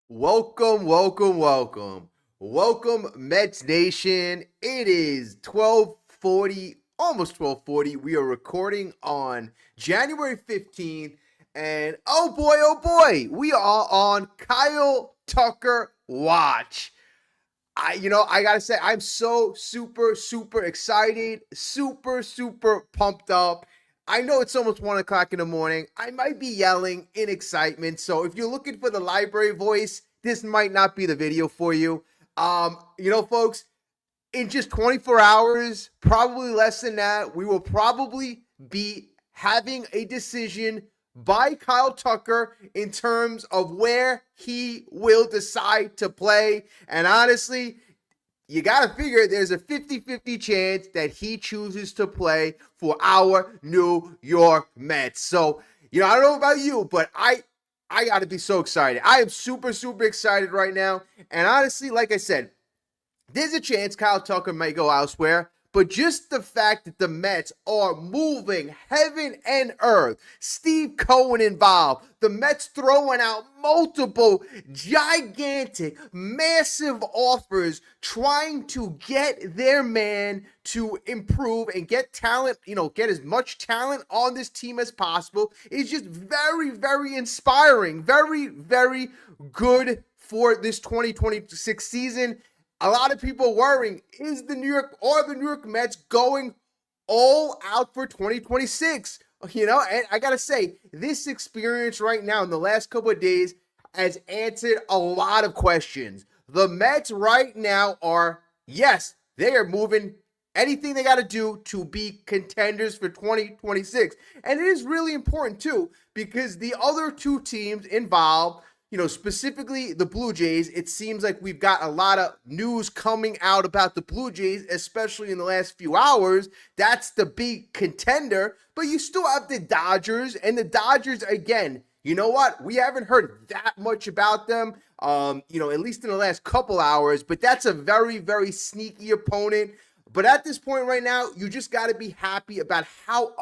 Welcome, welcome, welcome. Welcome, Mets Nation. It is 12:40, almost 12:40. We are recording on January 15th. And oh boy, we are on Kyle Tucker watch. I gotta say, I'm so super excited, super pumped up. I know it's almost 1 o'clock in the morning. I might be yelling in excitement. So if you're looking for the library voice, this might not be the video for you. Folks, in just 24 hours, probably less than that, we will probably be having a decision by Kyle Tucker in terms of where he will decide to play. And honestly, you got to figure there's a 50-50 chance that he chooses to play for our New York Mets. So, I don't know about you, but I got to be so excited. I am super excited right now. And honestly, like I said, there's a chance Kyle Tucker may go elsewhere, but just the fact that the Mets are moving heaven and earth, Steve Cohen involved, the Mets throwing out multiple gigantic, massive offers, trying to get their man to improve and get talent, get as much talent on this team as possible, is just very inspiring, very good for this 2026 season. A lot of people worrying, is the New York Mets going all out for 2026? And I got to say, this experience right now in the last couple of days has answered a lot of questions. The Mets right now are, yes, they are moving anything they got to do to be contenders for 2026. And it is really important, too, because the other two teams involved, specifically the Blue Jays, it seems like we've got a lot of news coming out about the Blue Jays, especially in the last few hours. That's the big contender, but you still have the Dodgers, and the Dodgers, again, you know what? We haven't heard that much about them, at least in the last couple hours, but that's a very sneaky opponent. But at this point right now, you just got to be happy about how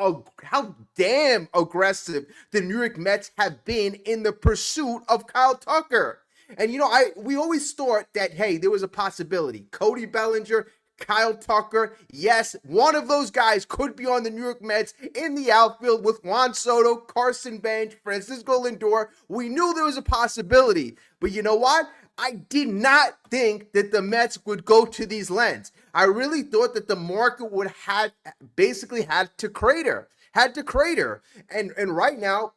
damn aggressive the New York Mets have been in the pursuit of Kyle Tucker. And we always thought that, hey, there was a possibility. Cody Bellinger, Kyle Tucker, yes, one of those guys could be on the New York Mets in the outfield with Juan Soto, Carson Bench, Francisco Lindor. We knew there was a possibility. But you know what? I did not think that the Mets would go to these lengths. I really thought that the market would had to crater. And right now,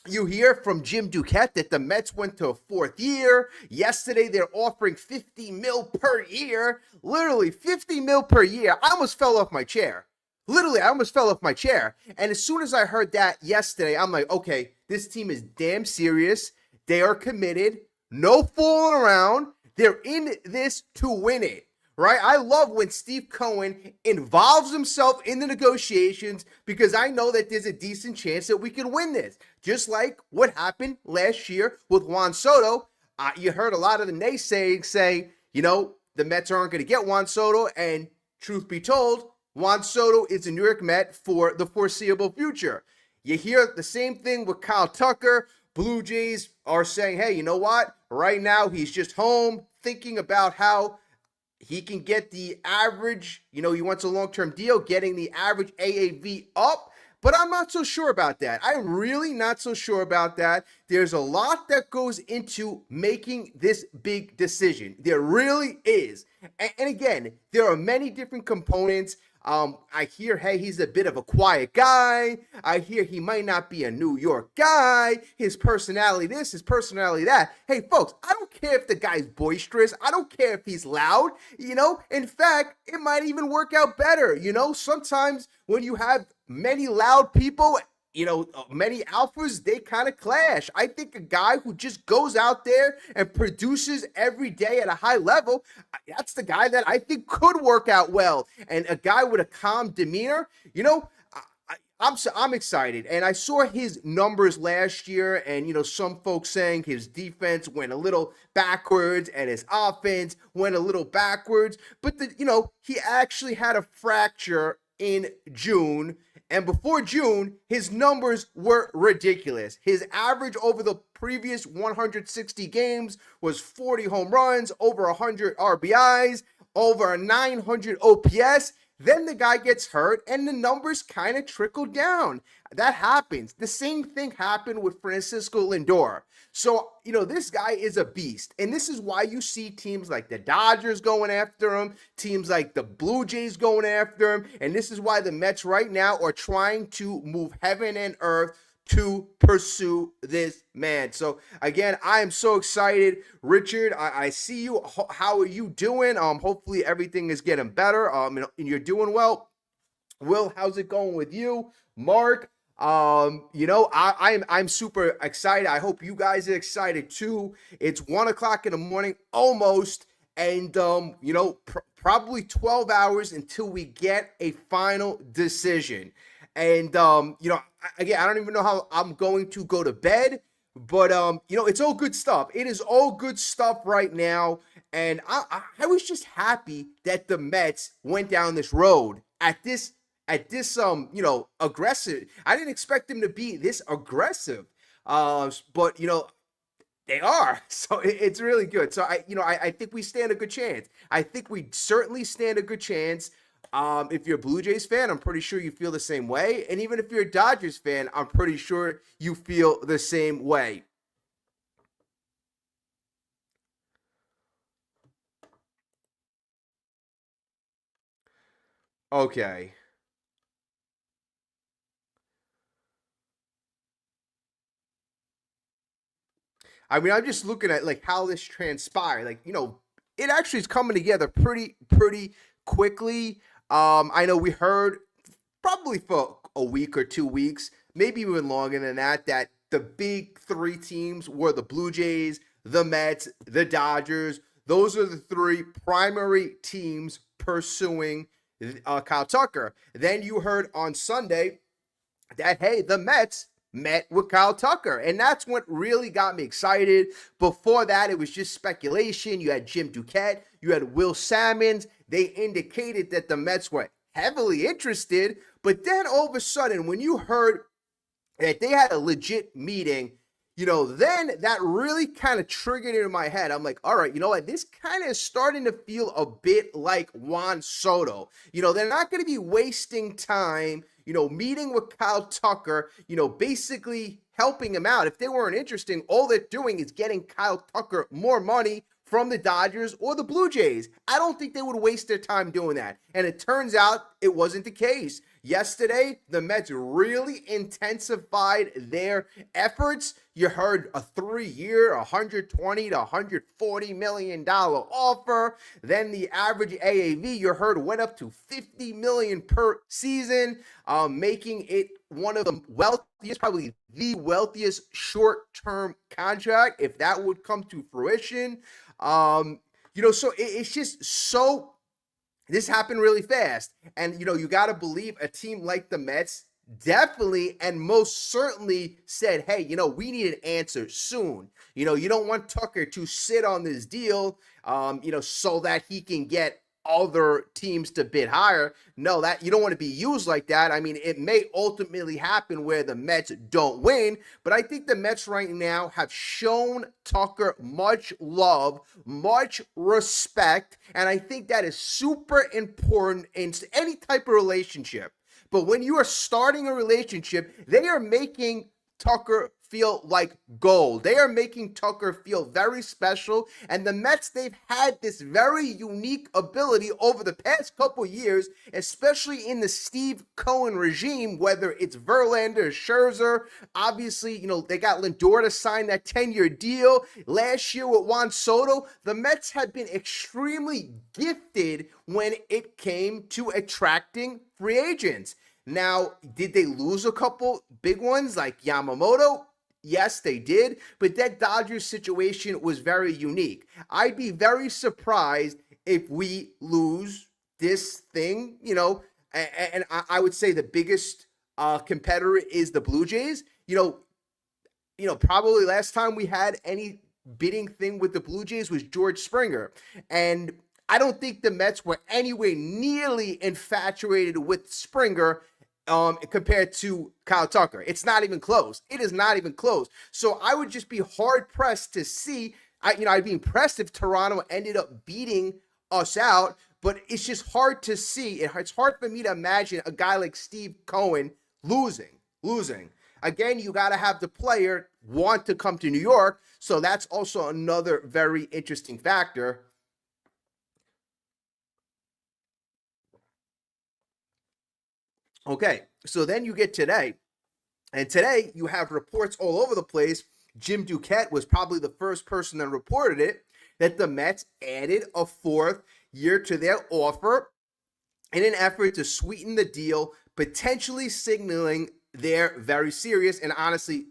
you hear from Jim Duquette that the Mets went to a fourth year. Yesterday, they're offering $50 million per year. Literally $50 million per year. I almost fell off my chair. And as soon as I heard that yesterday, I'm like, okay, this team is damn serious. They are committed. No fooling around. They're in this to win it, right? I love when Steve Cohen involves himself in the negotiations because I know that there's a decent chance that we can win this. Just like what happened last year with Juan Soto. You heard a lot of the naysaying say, the Mets aren't going to get Juan Soto. And truth be told, Juan Soto is a New York Met for the foreseeable future. You hear the same thing with Kyle Tucker. Blue Jays are saying, hey, you know what? Right now, he's just home thinking about how he can get the average, he wants a long-term deal, getting the average AAV up. But I'm not so sure about that. I'm really not so sure about that. There's a lot that goes into making this big decision. There really is. And again, there are many different components. I hear, hey, he's a bit of a quiet guy. I hear he might not be a New York guy. His personality this, his personality that. Hey, folks, I don't care if the guy's boisterous. I don't care if he's loud. In fact, it might even work out better. Sometimes when you have many loud people, many alphas, they kind of clash. I think a guy who just goes out there and produces every day at a high level, that's the guy that I think could work out well. And a guy with a calm demeanor, I'm excited. And I saw his numbers last year, and some folks saying his defense went a little backwards and his offense went a little backwards. But he actually had a fracture in June. And before June, his numbers were ridiculous. His average over the previous 160 games was 40 home runs, over 100 RBIs, over a 900 OPS. Then the guy gets hurt and the numbers kind of trickle down. That happens. The same thing happened with Francisco Lindor. So, this guy is a beast. And this is why you see teams like the Dodgers going after him, teams like the Blue Jays going after him. And this is why the Mets right now are trying to move heaven and earth to pursue this man. So again, I am so excited. Richard, I see you. How are you doing? Hopefully everything is getting better. And you're doing well. Will, how's it going with you? Mark, I'm super excited. I hope you guys are excited too. It's 1:00 in the morning almost. And, probably 12 hours until we get a final decision. And, again, I don't even know how I'm going to go to bed, but, it's all good stuff. It is all good stuff right now. And I was just happy that the Mets went down this road at this, aggressive. I didn't expect them to be this aggressive. But, they are. So it's really good. So I think we stand a good chance. I think we certainly stand a good chance. If you're a Blue Jays fan, I'm pretty sure you feel the same way. And even if you're a Dodgers fan, I'm pretty sure you feel the same way. Okay. I mean, I'm just looking at like how this transpired. Like, it actually is coming together pretty quickly. I know we heard probably for a week or 2 weeks, maybe even longer than that the big three teams were the Blue Jays, the Mets, the Dodgers. Those are the three primary teams pursuing Kyle Tucker. Then you heard on Sunday that, hey, the Mets met with Kyle Tucker. And that's what really got me excited. Before that, it was just speculation. You had Jim Duquette, you had Will Sammons. They indicated that the Mets were heavily interested. But then all of a sudden, when you heard that they had a legit meeting, then that really kind of triggered it in my head. I'm like, all right, you know what? This kind of is starting to feel a bit like Juan Soto. They're not going to be wasting time, meeting with Kyle Tucker, basically helping him out. If they weren't interested, all they're doing is getting Kyle Tucker more money from the Dodgers or the Blue Jays. I don't think they would waste their time doing that. And it turns out it wasn't the case. Yesterday, the Mets really intensified their efforts. You heard a 3-year, $120 to $140 million offer. Then the average AAV, you heard, went up to $50 million per season, making it one of the wealthiest, probably the wealthiest short-term contract, if that would come to fruition. So it's just so, this happened really fast. And, you got to believe a team like the Mets definitely and most certainly said, hey, we need an answer soon. You don't want Tucker to sit on this deal, so that he can get other teams to bid higher. No, that you don't want to be used like that. I mean, it may ultimately happen where the Mets don't win, but I think the Mets right now have shown Tucker much love, much respect, and I think that is super important in any type of relationship. But when you are starting a relationship, they are making Tucker feel like gold. They are making Tucker feel very special. And the Mets, they've had this very unique ability over the past couple years, especially in the Steve Cohen regime, whether it's Verlander or Scherzer. Obviously, they got Lindor to sign that 10-year deal. Last year with Juan Soto, the Mets had been extremely gifted when it came to attracting free agents. Now, did they lose a couple big ones like Yamamoto? Yes, they did, but that Dodgers situation was very unique. I'd be very surprised if we lose this thing, and I would say the biggest competitor is the Blue Jays. Probably last time we had any bidding thing with the Blue Jays was George Springer, and I don't think the Mets were anywhere nearly infatuated with Springer compared to Kyle Tucker. It's not even close. It is not even close. So I would just be hard pressed to see. I'd be impressed if Toronto ended up beating us out, but it's just hard to see. It's hard for me to imagine a guy like Steve Cohen losing. Again, you got to have the player want to come to New York. So that's also another very interesting factor. Okay, so then you get today. And today you have reports all over the place. Jim Duquette was probably the first person that reported it, that the Mets added a fourth year to their offer in an effort to sweeten the deal, potentially signaling they're very serious. And honestly,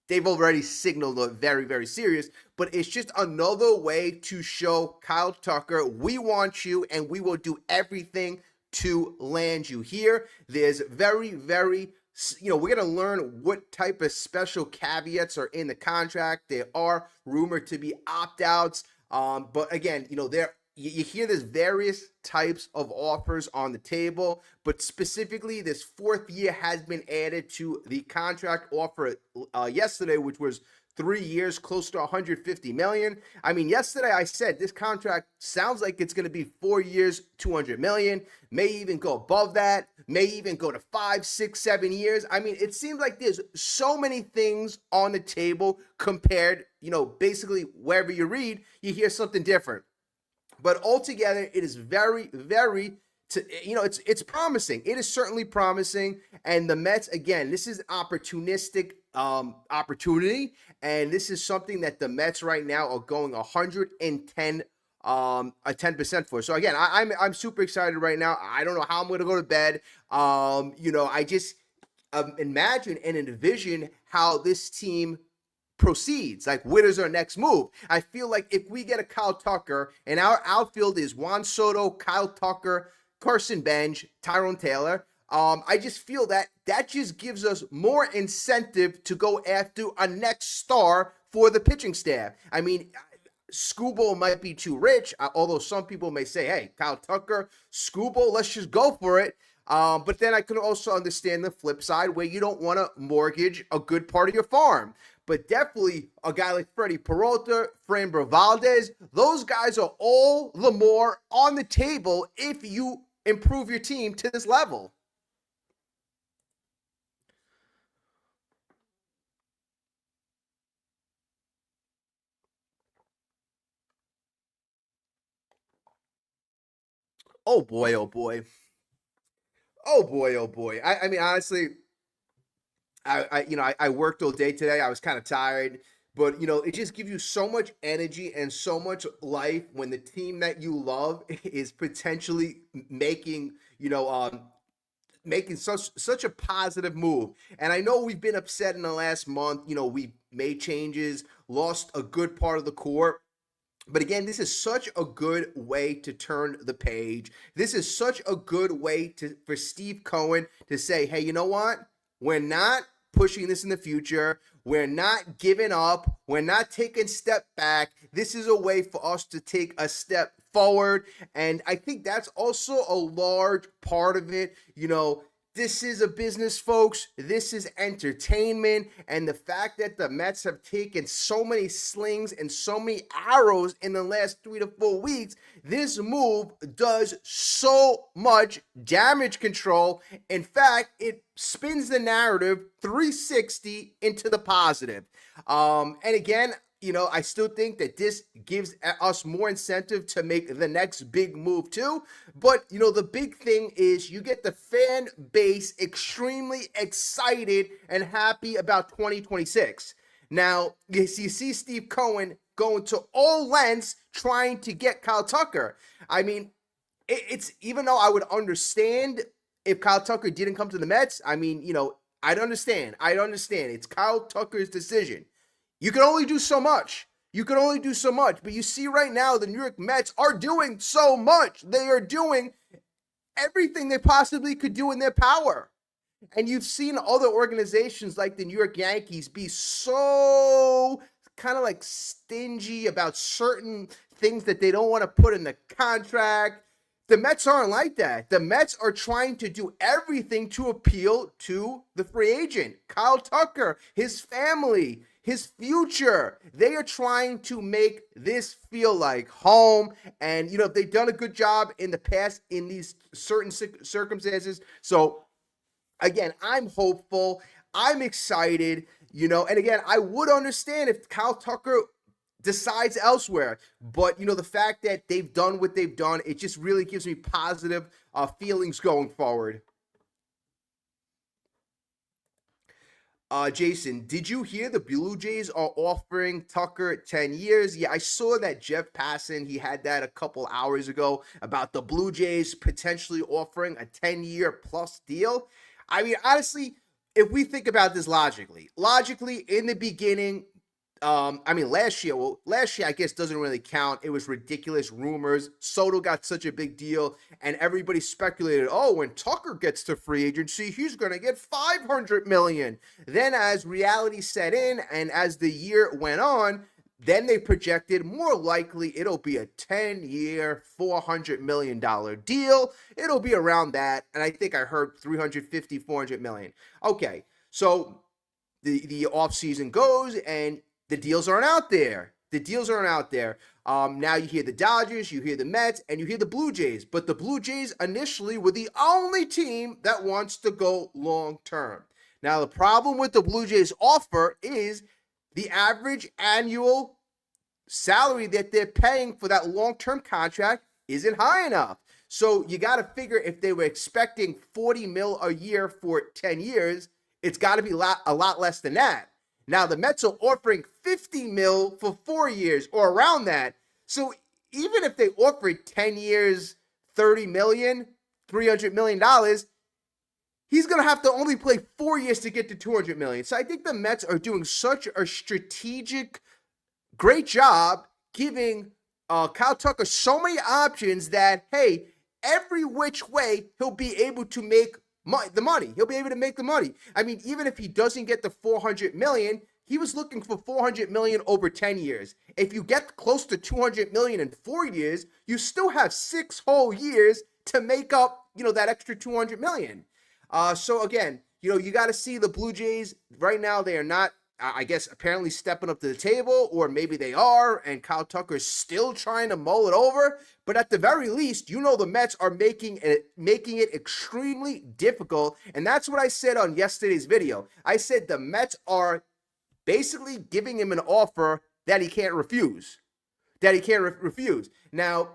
they've already signaled they're very, very serious. But it's just another way to show Kyle Tucker, we want you and we will do everything to land you here. There's very, very, we're going to learn what type of special caveats are in the contract. There are rumored to be opt-outs. But again, you hear there's various types of offers on the table, but specifically this fourth year has been added to the contract offer yesterday, which was 3 years, close to $150 million. I mean, yesterday I said this contract sounds like it's going to be 4 years, $200 million, may even go above that, may even go to 5, 6, 7 years. I mean, it seems like there's so many things on the table compared, basically wherever you read, you hear something different. But altogether, it is very, very, it's promising. It is certainly promising. And the Mets, again, this is opportunistic opportunity. And this is something that the Mets right now are going 110 10% for. So again, I'm super excited right now. I don't know how I'm going to go to bed. I just imagine and envision how this team proceeds. Like, what is our next move? I feel like if we get a Kyle Tucker and our outfield is Juan Soto, Kyle Tucker, Carson Bench, Tyrone Taylor, I just feel that just gives us more incentive to go after a next star for the pitching staff. I mean, Skubal might be too rich, although some people may say, hey, Kyle Tucker, Skubal, let's just go for it. But then I could also understand the flip side where you don't want to mortgage a good part of your farm. But definitely a guy like Freddy Peralta, Framber Valdez, those guys are all the more on the table if you improve your team to this level. Oh boy, oh boy. Oh boy, oh boy. I mean, honestly, I worked all day today. I was kind of tired, but it just gives you so much energy and so much life when the team that you love is potentially making, making such a positive move. And I know we've been upset in the last month. We made changes, lost a good part of the core. But again, this is such a good way to turn the page. This is such a good way for Steve Cohen to say, hey, you know what? We're not pushing this in the future. We're not giving up. We're not taking a step back. This is a way for us to take a step forward. And I think that's also a large part of it. This is a business, folks. This is entertainment. And the fact that the Mets have taken so many slings and so many arrows in the last 3 to 4 weeks, this move does so much damage control. In fact, it spins the narrative 360 into the positive. And again, I still think that this gives us more incentive to make the next big move too. But, the big thing is you get the fan base extremely excited and happy about 2026. Now, you see Steve Cohen going to all lengths trying to get Kyle Tucker. I mean, it's even though I would understand if Kyle Tucker didn't come to the Mets, I mean, I'd understand. It's Kyle Tucker's decision. You can only do so much. But you see right now, the New York Mets are doing so much. They are doing everything they possibly could do in their power. And you've seen other organizations like the New York Yankees be so kind of like stingy about certain things that they don't want to put in the contract. The Mets aren't like that. The Mets are trying to do everything to appeal to the free agent, Kyle Tucker, his family, his future. They are trying to make this feel like home. And, they've done a good job in the past in these certain circumstances. So, again, I'm hopeful. I'm excited, and again, I would understand if Kyle Tucker decides elsewhere. But, the fact that they've done what they've done, it just really gives me positive feelings going forward. Jason, did you hear the Blue Jays are offering Tucker 10 years? Yeah, I saw that Jeff Passan, he had that a couple hours ago about the Blue Jays potentially offering a 10-year plus deal. I mean, honestly, if we think about this logically, in the beginning, last year, I guess doesn't really count. It was ridiculous rumors. Soto got such a big deal, and everybody speculated, oh, when Tucker gets to free agency, he's going to get $500 million. Then as reality set in, and as the year went on, then they projected more likely it'll be a 10-year, $400 million deal. It'll be around that, and I think I heard 350, 400 million. Okay, so the offseason goes, and the deals aren't out there. Now you hear the Dodgers, you hear the Mets, and you hear the Blue Jays. But the Blue Jays initially were the only team that wants to go long term. Now, the problem with the Blue Jays offer is the average annual salary that they're paying for that long-term contract isn't high enough. So you got to figure if they were expecting 40 mil a year for 10 years, it's got to be a lot less than that. Now, the Mets are offering 50 mil for 4 years or around that. So even if they offered 10 years, 30 million, $300 million, he's going to have to only play 4 years to get to 200 million. So I think the Mets are doing such a strategic, great job giving Kyle Tucker so many options that, hey, every which way he'll be able to make the money. He'll be able to make the money. I mean, even if he doesn't get the 400 million, he was looking for 400 million over 10 years. If you get close to 200 million in 4 years, you still have 6 whole years to make up, that extra 200 million. So again, you got to see the Blue Jays right now. They are not, I guess, apparently stepping up to the table, or maybe they are, and Kyle Tucker's still trying to mull it over. But at the very least, the Mets are making it extremely difficult, and that's what I said on yesterday's video. I said the Mets are basically giving him an offer that he can't refuse. Now,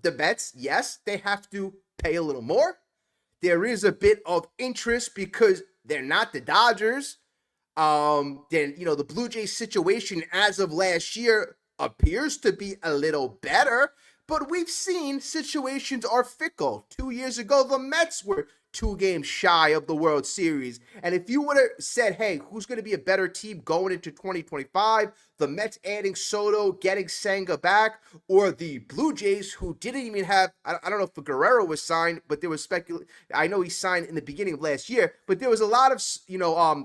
the Mets, yes, they have to pay a little more. There is a bit of interest because they're not the Dodgers. Then, the Blue Jays situation as of last year appears to be a little better, but we've seen situations are fickle. 2 years ago, the Mets were 2 games shy of the World Series. And if you would have said, hey, who's going to be a better team going into 2025? The Mets adding Soto, getting Senga back, or the Blue Jays, who didn't even have, I don't know if Guerrero was signed, but there was speculation. I know he signed in the beginning of last year, but there was a lot of,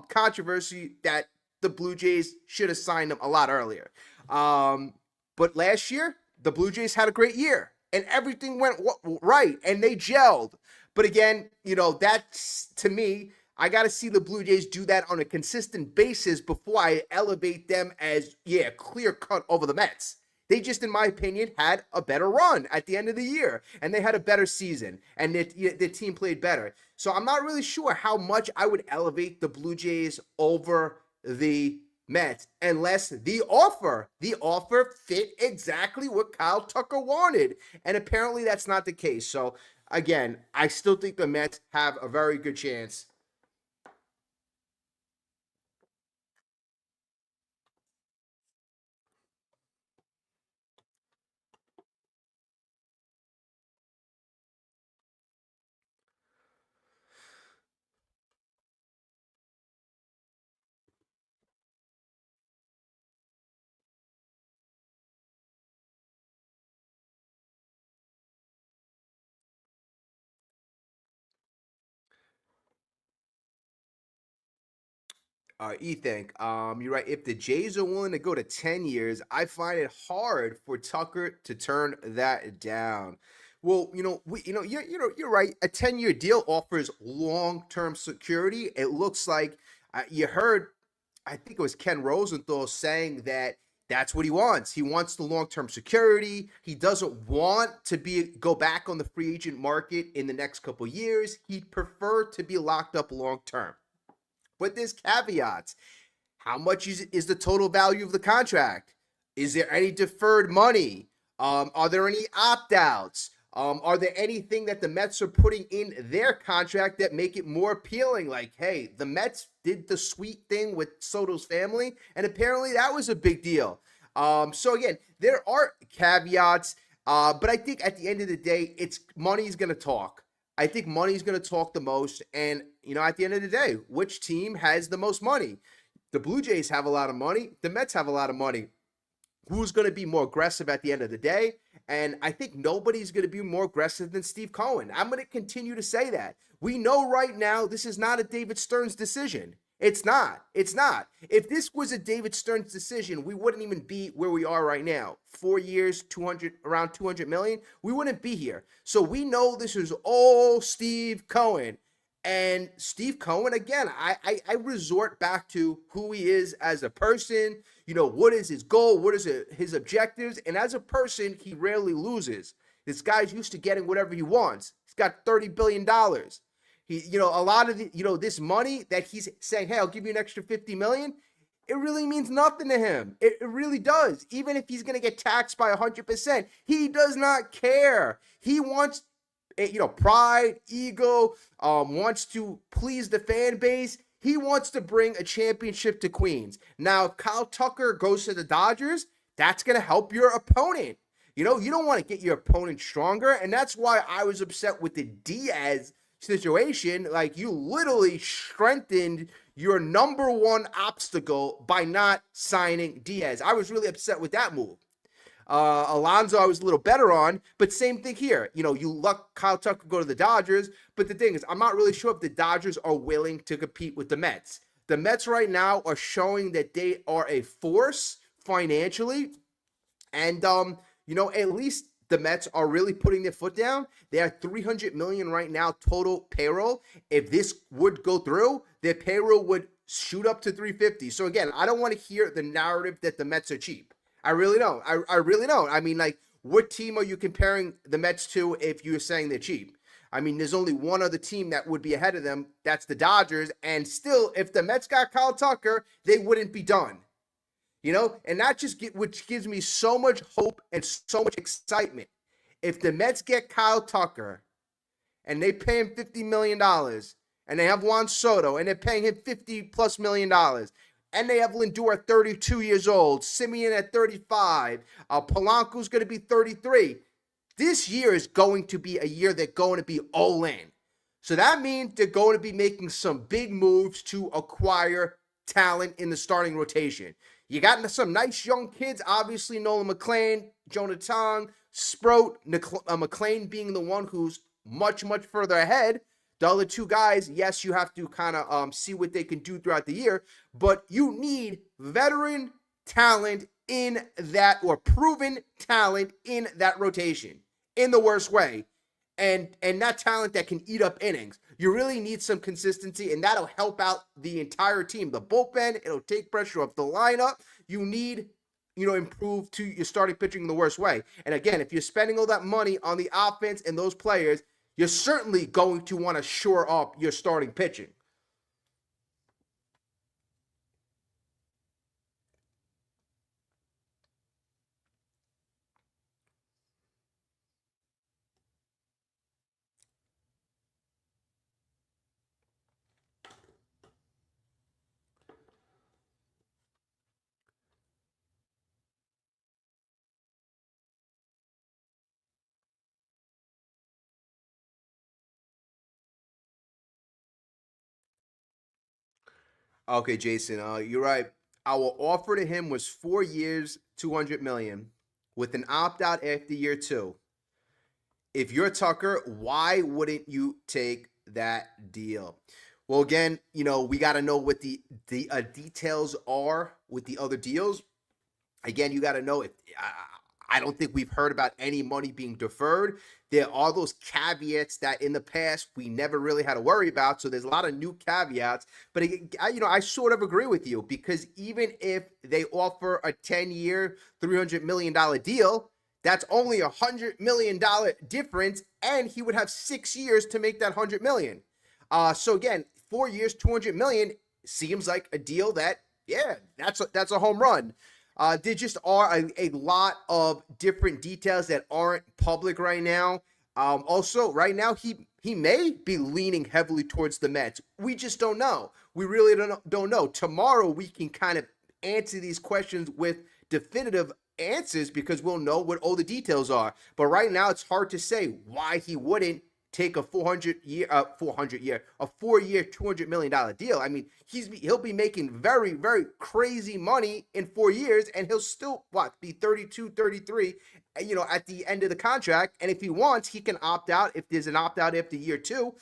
controversy that the Blue Jays should have signed him a lot earlier. But last year, the Blue Jays had a great year, and everything went right, and they gelled. But again, that's, to me, I got to see the Blue Jays do that on a consistent basis before I elevate them as, clear cut over the Mets. They just, in my opinion, had a better run at the end of the year, and they had a better season, and their team played better. So I'm not really sure how much I would elevate the Blue Jays over the Mets, unless the offer fit exactly what Kyle Tucker wanted. And apparently that's not the case. So again, I still think the Mets have a very good chance. Ethan, you're right. If the Jays are willing to go to 10 years, I find it hard for Tucker to turn that down. Well, you're right. A 10-year deal offers long-term security. It looks like you heard, I think it was Ken Rosenthal saying that that's what he wants. He wants the long-term security. He doesn't want to go back on the free agent market in the next couple of years. He'd prefer to be locked up long-term. But there's caveats. How much is the total value of the contract? Is there any deferred money? Are there any opt-outs? Are there anything that the Mets are putting in their contract that make it more appealing? Like, hey, the Mets did the sweet thing with Soto's family, and apparently that was a big deal. So again, there are caveats, but I think at the end of the day, money's going to talk. I think money's going to talk the most, and at the end of the day, which team has the most money? The Blue Jays have a lot of money. The Mets have a lot of money. Who's going to be more aggressive at the end of the day? And I think nobody's going to be more aggressive than Steve Cohen. I'm going to continue to say that. We know right now this is not a David Stearns decision. It's not. It's not. If this was a David Stearns decision, we wouldn't even be where we are right now. 4 years, around 200 million. We wouldn't be here. So we know this is all Steve Cohen. And Steve Cohen, again, I resort back to who he is as a person. What is his goal? What is his objectives? And as a person, he rarely loses. This guy's used to getting whatever he wants. He's got $30 billion. He, a lot of this money that he's saying, hey, I'll give you an extra 50 million. It really means nothing to him. It really does. Even if he's going to get taxed by 100%, he does not care. He wants pride, ego, wants to please the fan base. He wants to bring a championship to Queens. Now, if Kyle Tucker goes to the Dodgers, that's going to help your opponent. You don't want to get your opponent stronger, and that's why I was upset with the Diaz situation. Like, you literally strengthened your number one obstacle by not signing Diaz. I was really upset with that move. Alonso, I was a little better on, but same thing here. You let Kyle Tucker go to the Dodgers, but the thing is, I'm not really sure if the Dodgers are willing to compete with the Mets. The Mets right now are showing that they are a force financially, and at least the Mets are really putting their foot down. They are $300 million right now total payroll. If this would go through, their payroll would shoot up to 350. So again, I don't want to hear the narrative that the Mets are cheap. I really don't. I really don't. I mean, like, what team are you comparing the Mets to if you're saying they're cheap? I mean, there's only one other team that would be ahead of them. That's the Dodgers. And still, if the Mets got Kyle Tucker, they wouldn't be done. And that which gives me so much hope and so much excitement. If the Mets get Kyle Tucker and they pay him $50 million and they have Juan Soto and they're paying him $50+ million, and they have Lindor at 32 years old, Simeon at 35, Polanco's going to be 33. This year is going to be a year they're going to be all in. So that means they're going to be making some big moves to acquire talent in the starting rotation. You got some nice young kids, obviously Nolan McLean, Jonah Tong, Sproat, McLean being the one who's much, much further ahead. The other two guys, yes, you have to kind of see what they can do throughout the year, but you need veteran talent in that, or proven talent in that rotation in the worst way. And that talent that can eat up innings. You really need some consistency, and that'll help out the entire team. The bullpen, it'll take pressure off the lineup. You need, improve to your starting pitching in the worst way. And again, if you're spending all that money on the offense and those players, you're certainly going to want to shore up your starting pitching. Okay, Jason, you're right. Our offer to him was 4 years, 200 million, with an opt-out after year 2. If you're Tucker, why wouldn't you take that deal? Well, again, we got to know what the details are with the other deals. Again, you got to know if I don't think we've heard about any money being deferred. There are those caveats that in the past we never really had to worry about. So there's a lot of new caveats. But I sort of agree with you, because even if they offer a 10-year, $300 million deal, that's only $100 million difference, and he would have 6 years to make that $100 million. So again, 4 years, $200 million seems like a deal that, yeah, that's a home run. There just are a lot of different details that aren't public right now. Also, right now, he may be leaning heavily towards the Mets. We just don't know. We really don't know. Tomorrow, we can kind of answer these questions with definitive answers, because we'll know what all the details are. But right now, it's hard to say why he wouldn't take a 4-year, $200 million deal. I mean, he'll be making very, very crazy money in 4 years, and he'll still be 32, 33, at the end of the contract. And if he wants, he can opt out. If there's an opt out after year 2,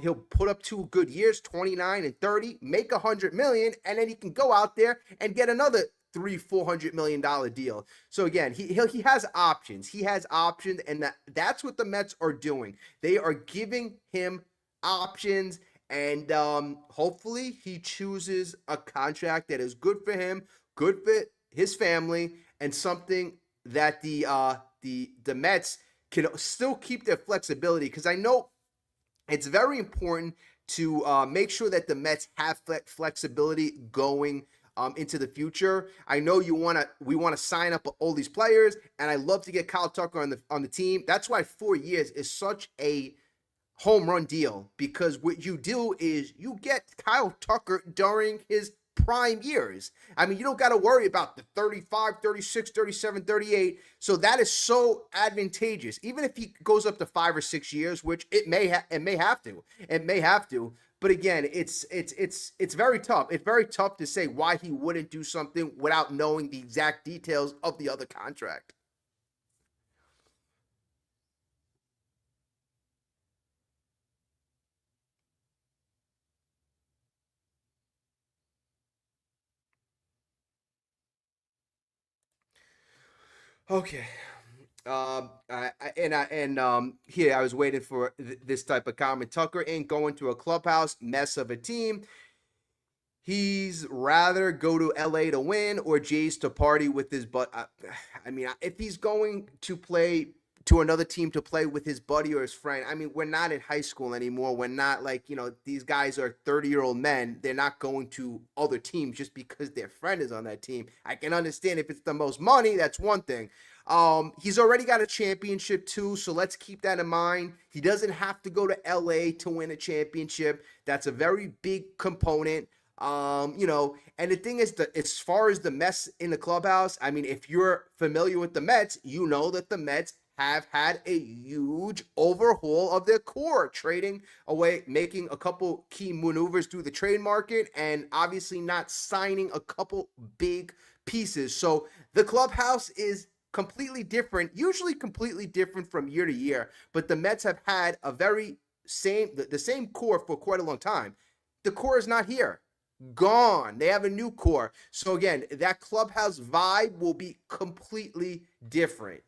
he'll put up 2 good years, 29 and 30, make $100 million, and then he can go out there and get another $400 million deal. So again, he has options. He has options, and that's what the Mets are doing. They are giving him options, and hopefully he chooses a contract that is good for him, good for his family, and something that the Mets can still keep their flexibility, because I know it's very important to make sure that the Mets have flexibility going into the future. I know we want to sign up all these players, and I love to get Kyle Tucker on the team. That's why 4 years is such a home run deal, because what you do is you get Kyle Tucker during his prime years. I mean, you don't got to worry about the 35, 36, 37, 38. So that is so advantageous. Even if he goes up to 5 or 6 years, which it may have to. But again, it's very tough. It's very tough to say why he wouldn't do something without knowing the exact details of the other contract. Okay. Here I was waiting for this type of comment. Tucker ain't going to a clubhouse mess of a team. He's rather go to LA to win or Jays to party with his I mean, if he's going to play to another team to play with his buddy or his friend, I mean, we're not in high school anymore. We're not like, these guys are 30-year-old men. They're not going to other teams just because their friend is on that team. I can understand if it's the most money, that's one thing. He's already got a championship too, so let's keep that in mind. He doesn't have to go to LA to win a championship. That's a very big component. And the thing is that as far as the mess in the clubhouse, I mean, if you're familiar with the Mets, you know that the Mets have had a huge overhaul of their core, trading away, making a couple key maneuvers through the trade market, and obviously not signing a couple big pieces. So the clubhouse is usually completely different from year to year, but the Mets have had the same core for quite a long time. The core is not here. Gone. They have a new core. So again, that clubhouse vibe will be completely different.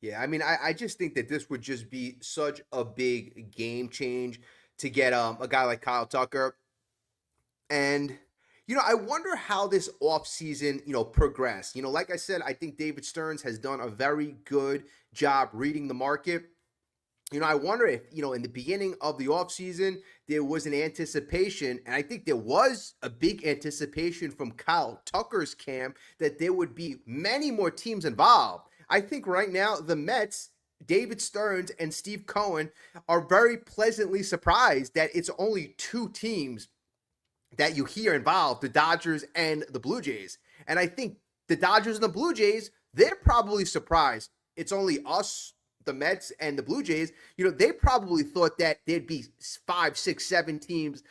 Yeah, I mean, I just think that this would just be such a big game change to get a guy like Kyle Tucker. And I wonder how this offseason, progressed. Like I said, I think David Stearns has done a very good job reading the market. I wonder if, in the beginning of the offseason, there was an anticipation, and I think there was a big anticipation from Kyle Tucker's camp that there would be many more teams involved. I think right now the Mets, David Stearns and Steve Cohen are very pleasantly surprised that it's only two teams that you hear involved, the Dodgers and the Blue Jays. And I think the Dodgers and the Blue Jays, they're probably surprised. It's only us, the Mets, and the Blue Jays. They probably thought that there'd be 5, 6, 7 teams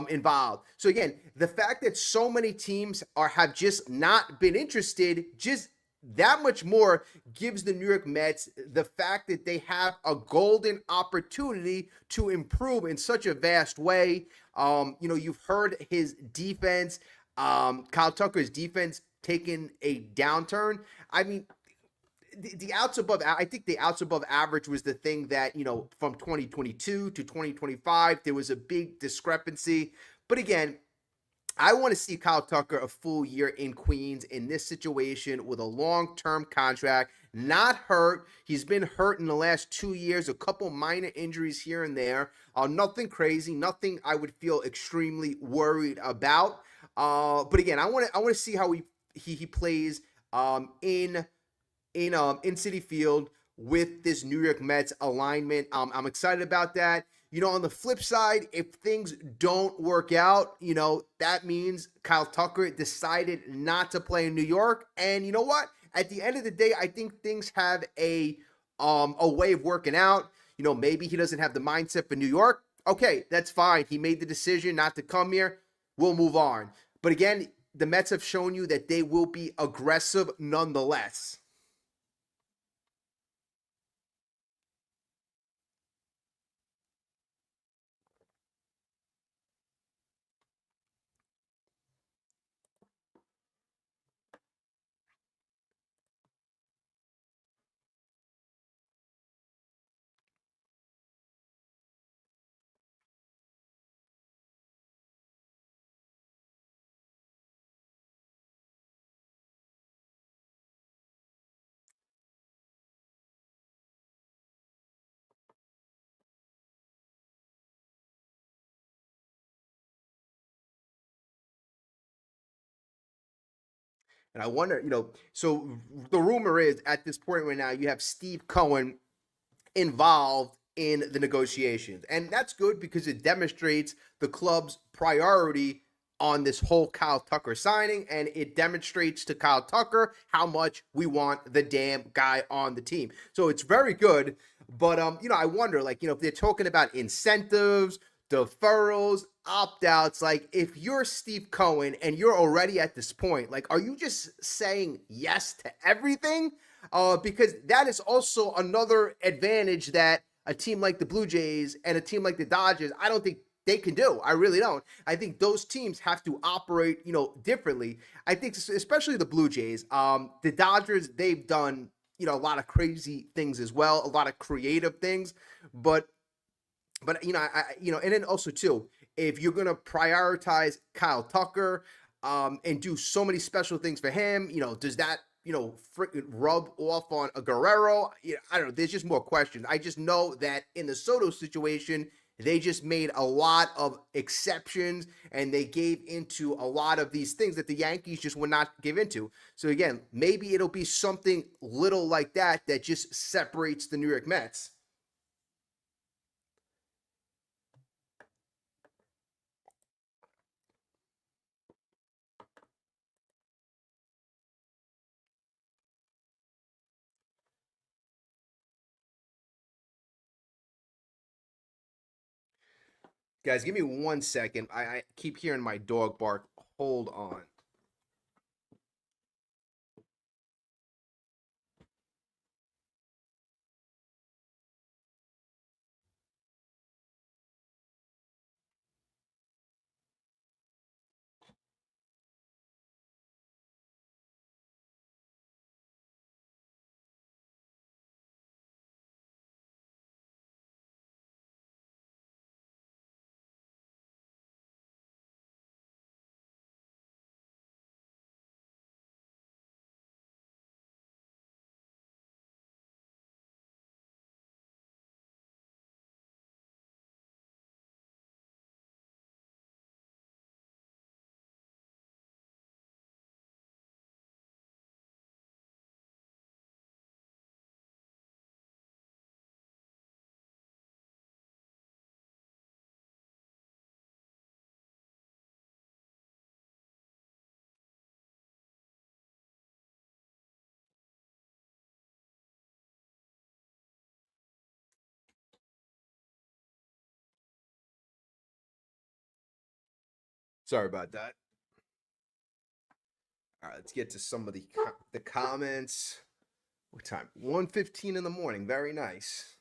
involved. So again, the fact that so many teams have just not been interested, just that much more gives the New York Mets the fact that they have a golden opportunity to improve in such a vast way. You've heard his defense, Kyle Tucker's defense taking a downturn. I mean, the outs above, I think the outs above average was the thing that, from 2022 to 2025, there was a big discrepancy. But again, I want to see Kyle Tucker a full year in Queens in this situation with a long-term contract, not hurt. He's been hurt in the last 2 years, a couple minor injuries here and there. Nothing crazy, nothing I would feel extremely worried about. But again, I want to see how he plays in Citi Field with this New York Mets alignment. I'm excited about that. On the flip side, if things don't work out, that means Kyle Tucker decided not to play in New York. And you know what? At the end of the day, I think things have a way of working out. Maybe he doesn't have the mindset for New York. Okay, that's fine. He made the decision not to come here. We'll move on. But again, the Mets have shown you that they will be aggressive nonetheless. And I wonder, so the rumor is at this point right now, you have Steve Cohen involved in the negotiations. And that's good because it demonstrates the club's priority on this whole Kyle Tucker signing. And it demonstrates to Kyle Tucker how much we want the damn guy on the team. So it's very good. But, I wonder, like, if they're talking about incentives, deferrals, opt outs, like, if you're Steve Cohen and you're already at this point, like, are you just saying yes to everything? Because that is also another advantage that a team like the Blue Jays and a team like the Dodgers, I don't think they can do. I really don't. I think those teams have to operate, differently. I think especially the Blue Jays, the Dodgers, they've done, a lot of crazy things as well, a lot of creative things, but and then also too, if you're gonna prioritize Kyle Tucker, and do so many special things for him, does that freaking rub off on a Guerrero? I don't know. There's just more questions. I just know that in the Soto situation, they just made a lot of exceptions and they gave into a lot of these things that the Yankees just would not give into. So again, maybe it'll be something little like that that just separates the New York Mets. Guys, give me 1 second. I keep hearing my dog bark. Hold on. Sorry about that. All right, let's get to some of the comments. What time? 1:15 in the morning. Very nice.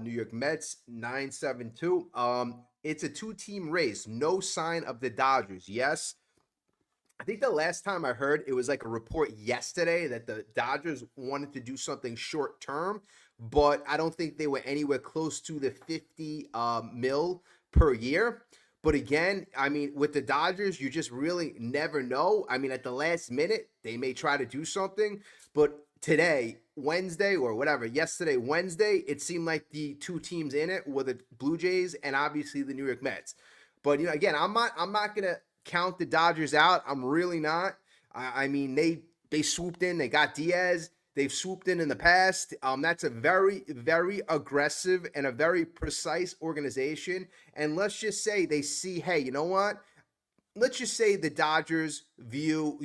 New York Mets 972. It's a two-team race. No sign of the Dodgers. Yes, I think the last time I heard it was like a report yesterday that the Dodgers wanted to do something short term, but I don't think they were anywhere close to the 50 mil per year. But again, I mean, with the Dodgers, you just really never know. I mean, at the last minute, they may try to do something, but today, Wednesday or whatever, yesterday, Wednesday, it seemed like the two teams in it were the Blue Jays and obviously the New York Mets. But again, I'm not gonna count the Dodgers out. I'm really not. I mean, they swooped in. They got Diaz. They've swooped in the past. That's a very, very aggressive and a very precise organization. And let's just say they see, hey, you know what? Let's just say the Dodgers view,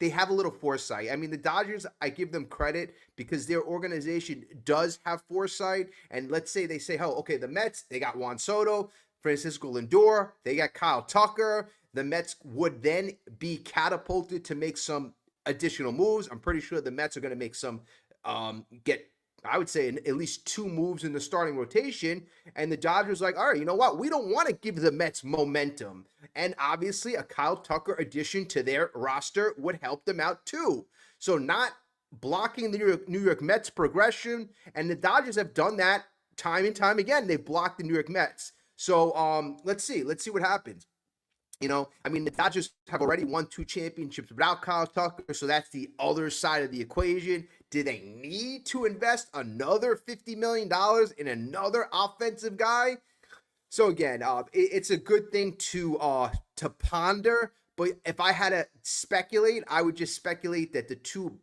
they have a little foresight. I mean, the Dodgers, I give them credit because their organization does have foresight. And let's say they say, oh, okay, the Mets, they got Juan Soto, Francisco Lindor, they got Kyle Tucker. The Mets would then be catapulted to make some additional moves. I'm pretty sure the Mets are going to make some get I would say at least two moves in the starting rotation. And the Dodgers like, all right, you know what? We don't want to give the Mets momentum. And obviously a Kyle Tucker addition to their roster would help them out too. So not blocking the New York Mets progression. And the Dodgers have done that time and time again. They've blocked the New York Mets. So let's see what happens. I mean, the Dodgers have already won 2 championships without Kyle Tucker, so that's the other side of the equation. Do they need to invest another $50 million in another offensive guy? So again, it's a good thing to ponder. But if I had to speculate, I would just speculate that the two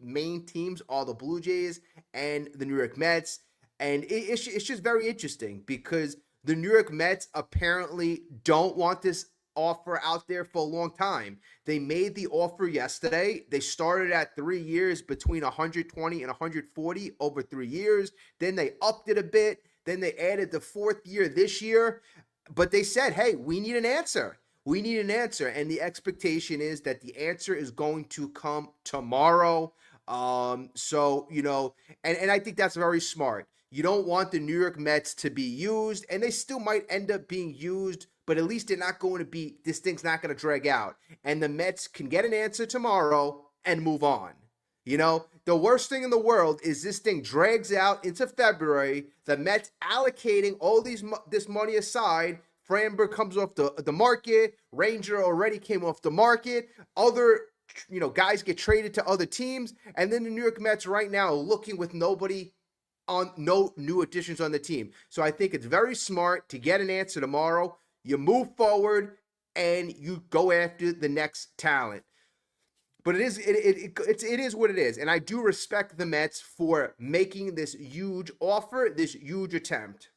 main teams are the Blue Jays and the New York Mets. And it's just very interesting because the New York Mets apparently don't want this offer out there for a long time. They made the offer yesterday. They started at 3 years between 120 and 140 over 3 years. Then they upped it a bit. Then they added the 4th year this year. But they said, hey, we need an answer. We need an answer. And the expectation is that the answer is going to come tomorrow. So, and I think that's very smart. You don't want the New York Mets to be used, and they still might end up being used, but at least they're not going to be, this thing's not going to drag out. And the Mets can get an answer tomorrow and move on. The worst thing in the world is this thing drags out into February, the Mets allocating all this money aside. Framber comes off the market. Ranger already came off the market. Other guys get traded to other teams. And then the New York Mets right now are looking with no new additions on the team. So I think it's very smart to get an answer tomorrow. You move forward and you go after the next talent. But it is what it is. And I do respect the Mets for making this huge offer, this huge attempt.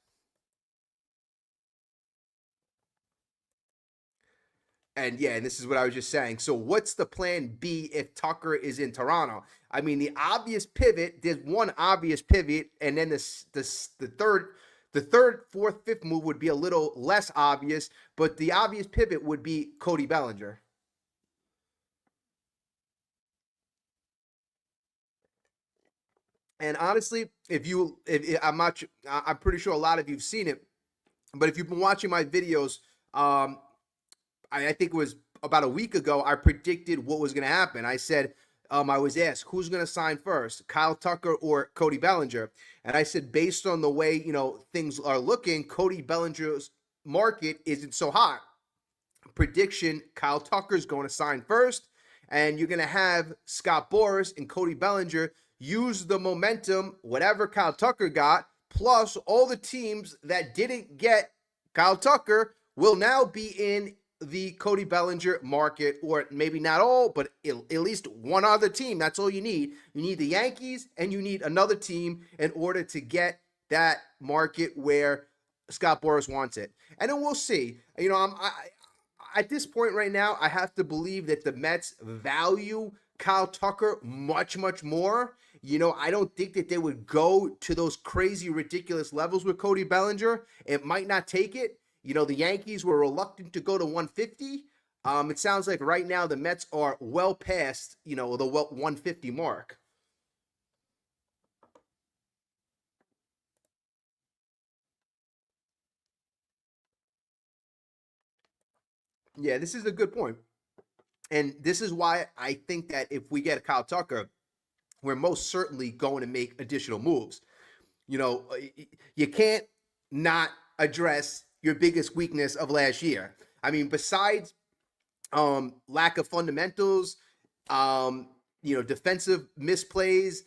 And yeah, and this is what I was just saying. So what's the plan B if Tucker is in Toronto? I mean, the obvious pivot, there's one obvious pivot, and then the third, fourth, fifth move would be a little less obvious, but the obvious pivot would be Cody Bellinger. And honestly, I'm pretty sure a lot of you've seen it, but if you've been watching my videos, I think it was about a week ago, I predicted what was going to happen. I said, I was asked, who's going to sign first, Kyle Tucker or Cody Bellinger? And I said, based on the way, things are looking, Cody Bellinger's market isn't so hot. Prediction, Kyle Tucker's going to sign first, and you're going to have Scott Boras and Cody Bellinger use the momentum, whatever Kyle Tucker got, plus all the teams that didn't get Kyle Tucker will now be in the Cody Bellinger market, or maybe not all, but at least one other team. That's all you need. You need the Yankees and you need another team in order to get that market where Scott Boras wants it. And then we'll see. At this point right now, I have to believe that the Mets value Kyle Tucker much, much more. I don't think that they would go to those crazy, ridiculous levels with Cody Bellinger. It might not take it. The Yankees were reluctant to go to 150. It sounds like right now the Mets are well past, the 150 mark. Yeah, this is a good point. And this is why I think that if we get Kyle Tucker, we're most certainly going to make additional moves. You can't not address your biggest weakness of last year. I mean, besides lack of fundamentals, defensive misplays,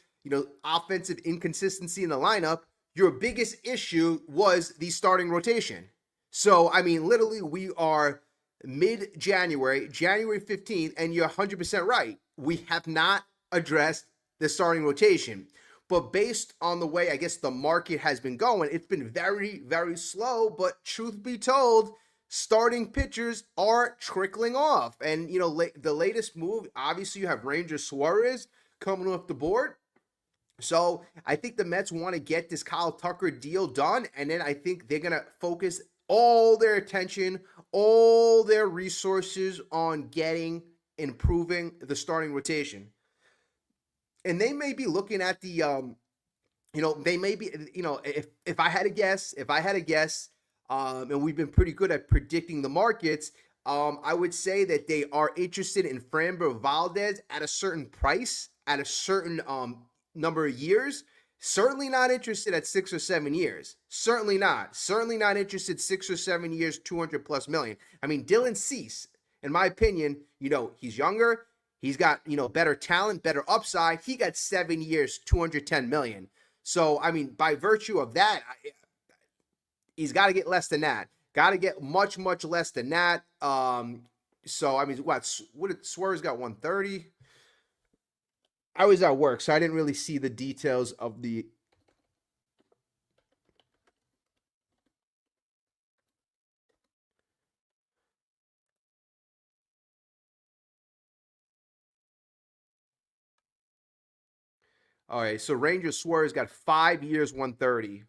offensive inconsistency in the lineup, your biggest issue was the starting rotation. So, I mean, literally, we are mid-January, January 15th, and you're 100% right. We have not addressed the starting rotation. But based on the way, I guess, the market has been going, it's been very, very slow. But truth be told, starting pitchers are trickling off. And, the latest move, obviously, you have Ranger Suarez coming off the board. So I think the Mets want to get this Kyle Tucker deal done. And then I think they're going to focus all their attention, all their resources on improving the starting rotation. And they may be looking at the they may be, if I had to guess, and we've been pretty good at predicting the markets, I would say that they are interested in Framber Valdez at a certain price, at a certain number of years. Certainly not interested at 6 or 7 years. Certainly not. Certainly not interested 6 or 7 years, 200 plus million. I mean, Dylan Cease, in my opinion, he's younger. He's got, better talent, better upside. He got 7 years, 210 million. So, I mean, by virtue of that, he's got to get less than that. Got to get much, much less than that. So, I mean, what did Suarez got 130? I was at work, so I didn't really see the details of the. All right, so Ranger Suarez got 5 years, 130.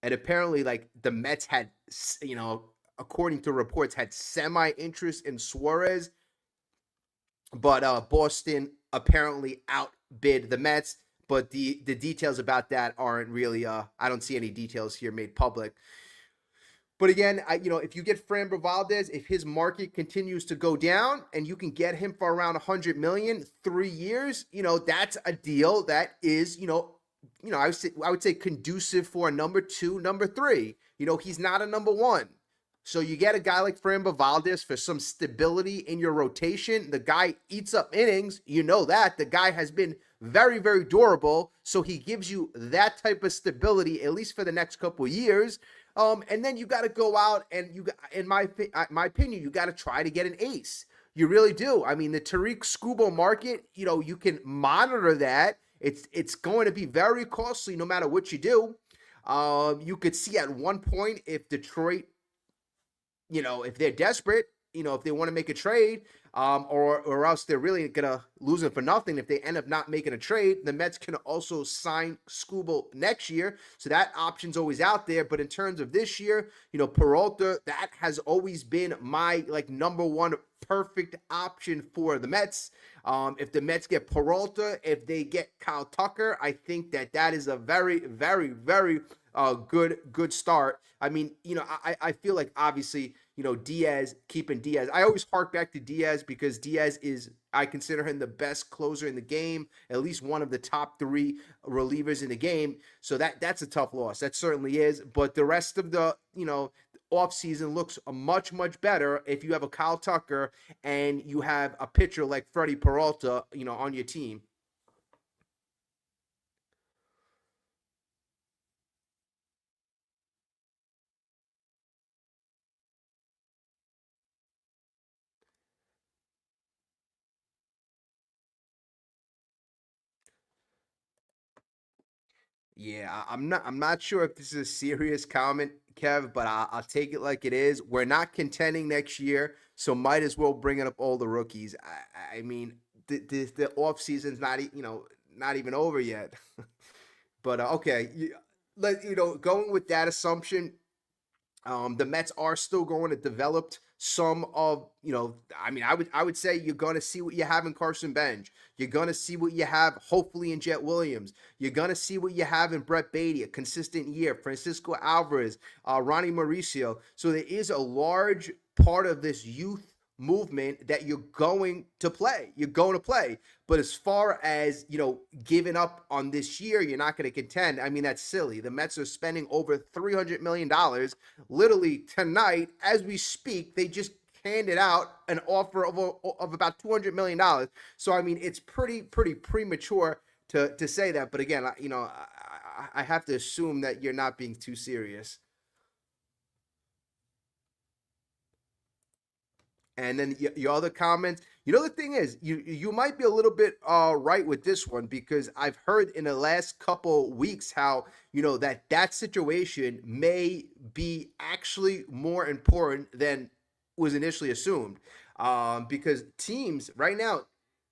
And apparently, like, the Mets had, according to reports, had semi interest in Suarez, but Boston apparently outbid the Mets. But the details about that aren't really. I don't see any details here made public. But again, if you get Framber Valdez, if his market continues to go down and you can get him for around 100 million, 3 years, that's a deal that is, I would say conducive for a number 2, number 3. He's not a number 1. So you get a guy like Framber Valdez for some stability in your rotation. The guy eats up innings. That. The guy has been very, very durable. So he gives you that type of stability, at least for the next couple of years. And then you got to go out and in my opinion, you got to try to get an ace. You really do. I mean, the Tariq Skubal market, you can monitor that. It's going to be very costly no matter what you do. You could see at one point if Detroit, if they're desperate, if they want to make a trade, or else they're really gonna lose it for nothing. If they end up not making a trade, the Mets can also sign Skubal next year, so that option's always out there. But in terms of this year, Peralta, that has always been my number one perfect option for the Mets. If the Mets get Peralta, if they get Kyle Tucker, I think that is a very, very, very good start. I mean, I feel like obviously, Diaz, keeping Diaz. I always hark back to Diaz because Diaz is, I consider him the best closer in the game, at least one of the top three relievers in the game. So that's a tough loss. That certainly is. But the rest of the, offseason looks much, much better if you have a Kyle Tucker and you have a pitcher like Freddy Peralta, on your team. Yeah, I'm not sure if this is a serious comment, Kev, but I'll take it like it is. We're not contending next year, so might as well bring up all the rookies. I mean, the off season's not even over yet. But okay, going with that assumption, the Mets are still going to develop some of, I mean, I would say you're going to see what you have in Carson Bench. You're going to see what you have, hopefully, in Jet Williams. You're going to see what you have in Brett Beatty, a consistent year. Francisco Alvarez, Ronnie Mauricio. So there is a large part of this youth movement that you're going to play. You're going to play. But as far as, giving up on this year, you're not going to contend. I mean, that's silly. The Mets are spending over $300 million literally tonight as we speak. They just handed out an offer of about $200 million. So, I mean, it's pretty premature to say that. But again, I have to assume that you're not being too serious. And then your other comments, the thing is, you might be a little bit right with this one because I've heard in the last couple weeks how that situation may be actually more important than was initially assumed, because teams right now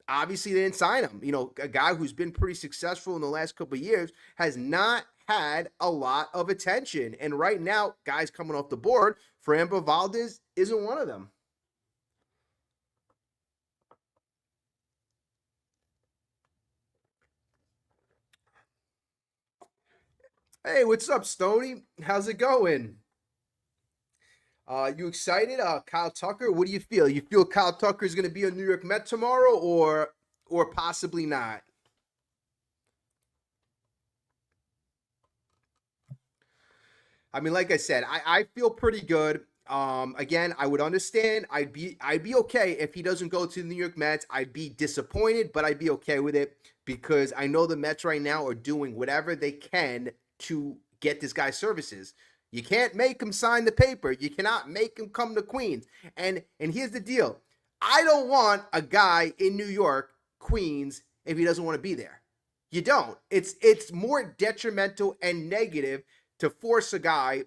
obviously they didn't sign him. A guy who's been pretty successful in the last couple of years has not had a lot of attention, and right now guys coming off the board, Framber Valdez isn't one of them. Hey, what's up, Stony? How's it going? You excited? Kyle Tucker, what do you feel? You feel Kyle Tucker is going to be a New York Met tomorrow, or possibly not? I mean, like I said, I feel pretty good. Again, I would understand. I'd be okay if he doesn't go to the New York Mets. I'd be disappointed, but I'd be okay with it because I know the Mets right now are doing whatever they can to get this guy's services. You can't make him sign the paper. You cannot make him come to Queens. And here's the deal. I don't want a guy in New York, Queens, if he doesn't want to be there. You don't. It's more detrimental and negative to force a guy,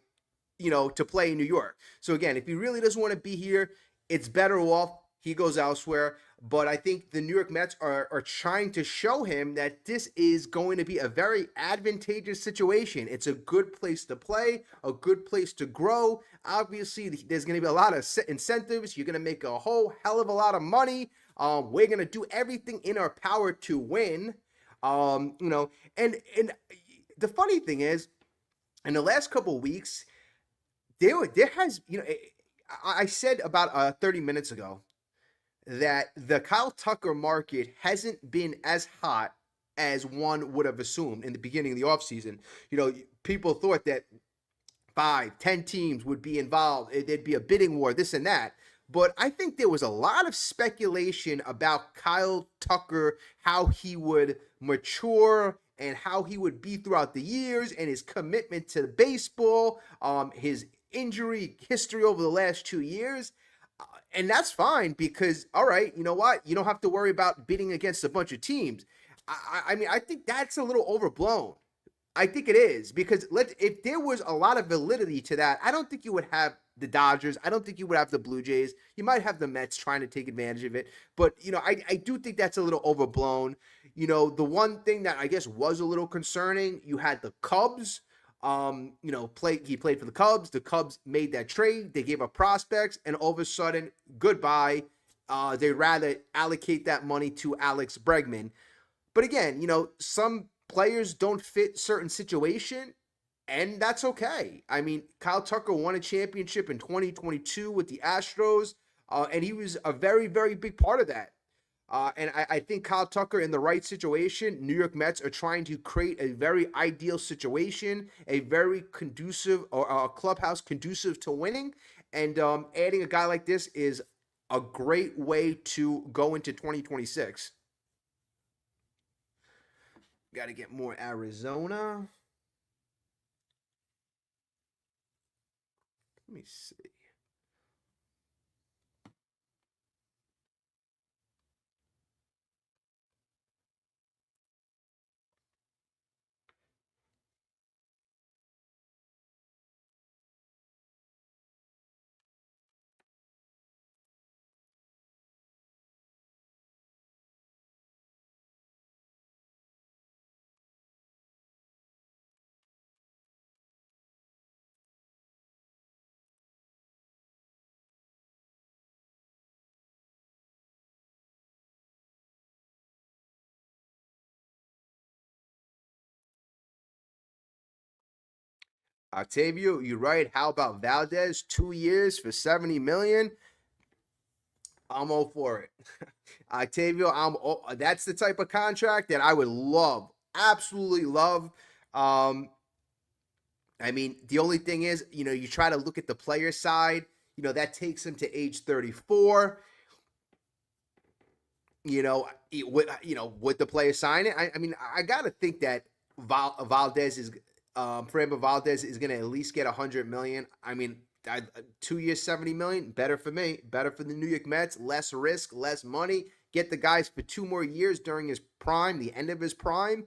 to play in New York. So again, if he really doesn't want to be here, it's better off he goes elsewhere. But I think the New York Mets are trying to show him that this is going to be a very advantageous situation. It's a good place to play, a good place to grow. Obviously, there's going to be a lot of incentives. You're going to make a whole hell of a lot of money. We're going to do everything in our power to win. And the funny thing is, in the last couple of weeks, there has, I said about 30 minutes ago that the Kyle Tucker market hasn't been as hot as one would have assumed in the beginning of the offseason. People thought that 5, 10 teams would be involved. There'd be a bidding war, this and that. But I think there was a lot of speculation about Kyle Tucker, how he would mature and how he would be throughout the years and his commitment to baseball, his injury history over the last 2 years. And that's fine because, all right, you know what? You don't have to worry about bidding against a bunch of teams. I mean, I think that's a little overblown. I think it is because if there was a lot of validity to that, I don't think you would have the Dodgers. I don't think you would have the Blue Jays. You might have the Mets trying to take advantage of it. But, I do think that's a little overblown. The one thing that I guess was a little concerning, you had the Cubs. He played for the Cubs. The Cubs made that trade. They gave up prospects, and all of a sudden, goodbye. They'd rather allocate that money to Alex Bregman. But again, some players don't fit certain situation, And that's okay. I mean, Kyle Tucker won a championship in 2022 with the Astros, and he was a very, very big part of that. And I think Kyle Tucker, in the right situation, New York Mets are trying to create a very ideal situation, a very conducive or a clubhouse conducive to winning. And adding a guy like this is a great way to go into 2026. Got to get more Arizona. Let me see. Octavio, you're right. How about Valdez? 2 years for 70 million. I'm all for it. Octavio, that's the type of contract that I would love, absolutely love. Um, I mean, the only thing is, you try to look at the player side. That takes him to age 34. Would the player sign it? I mean, I gotta think that Valdez is Framber Valdez is gonna at least get 100 million. I mean, 2 years, 70 million, better for me, better for the New York Mets. Less risk, less money. Get the guys for 2 more years during his prime, the end of his prime.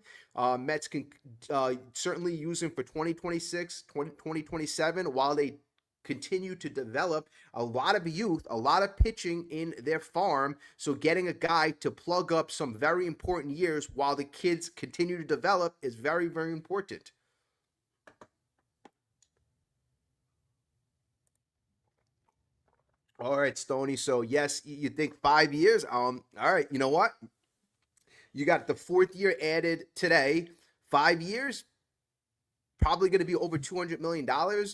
Mets can certainly use him for 2026, 2027, while they continue to develop a lot of youth, a lot of pitching in their farm. So getting a guy to plug up some very important years while the kids continue to develop is very, very important. All right, Stoney. So yes, you think 5 years? All right. You know what? You got the fourth year added today. 5 years, probably going to be over $200 million. I,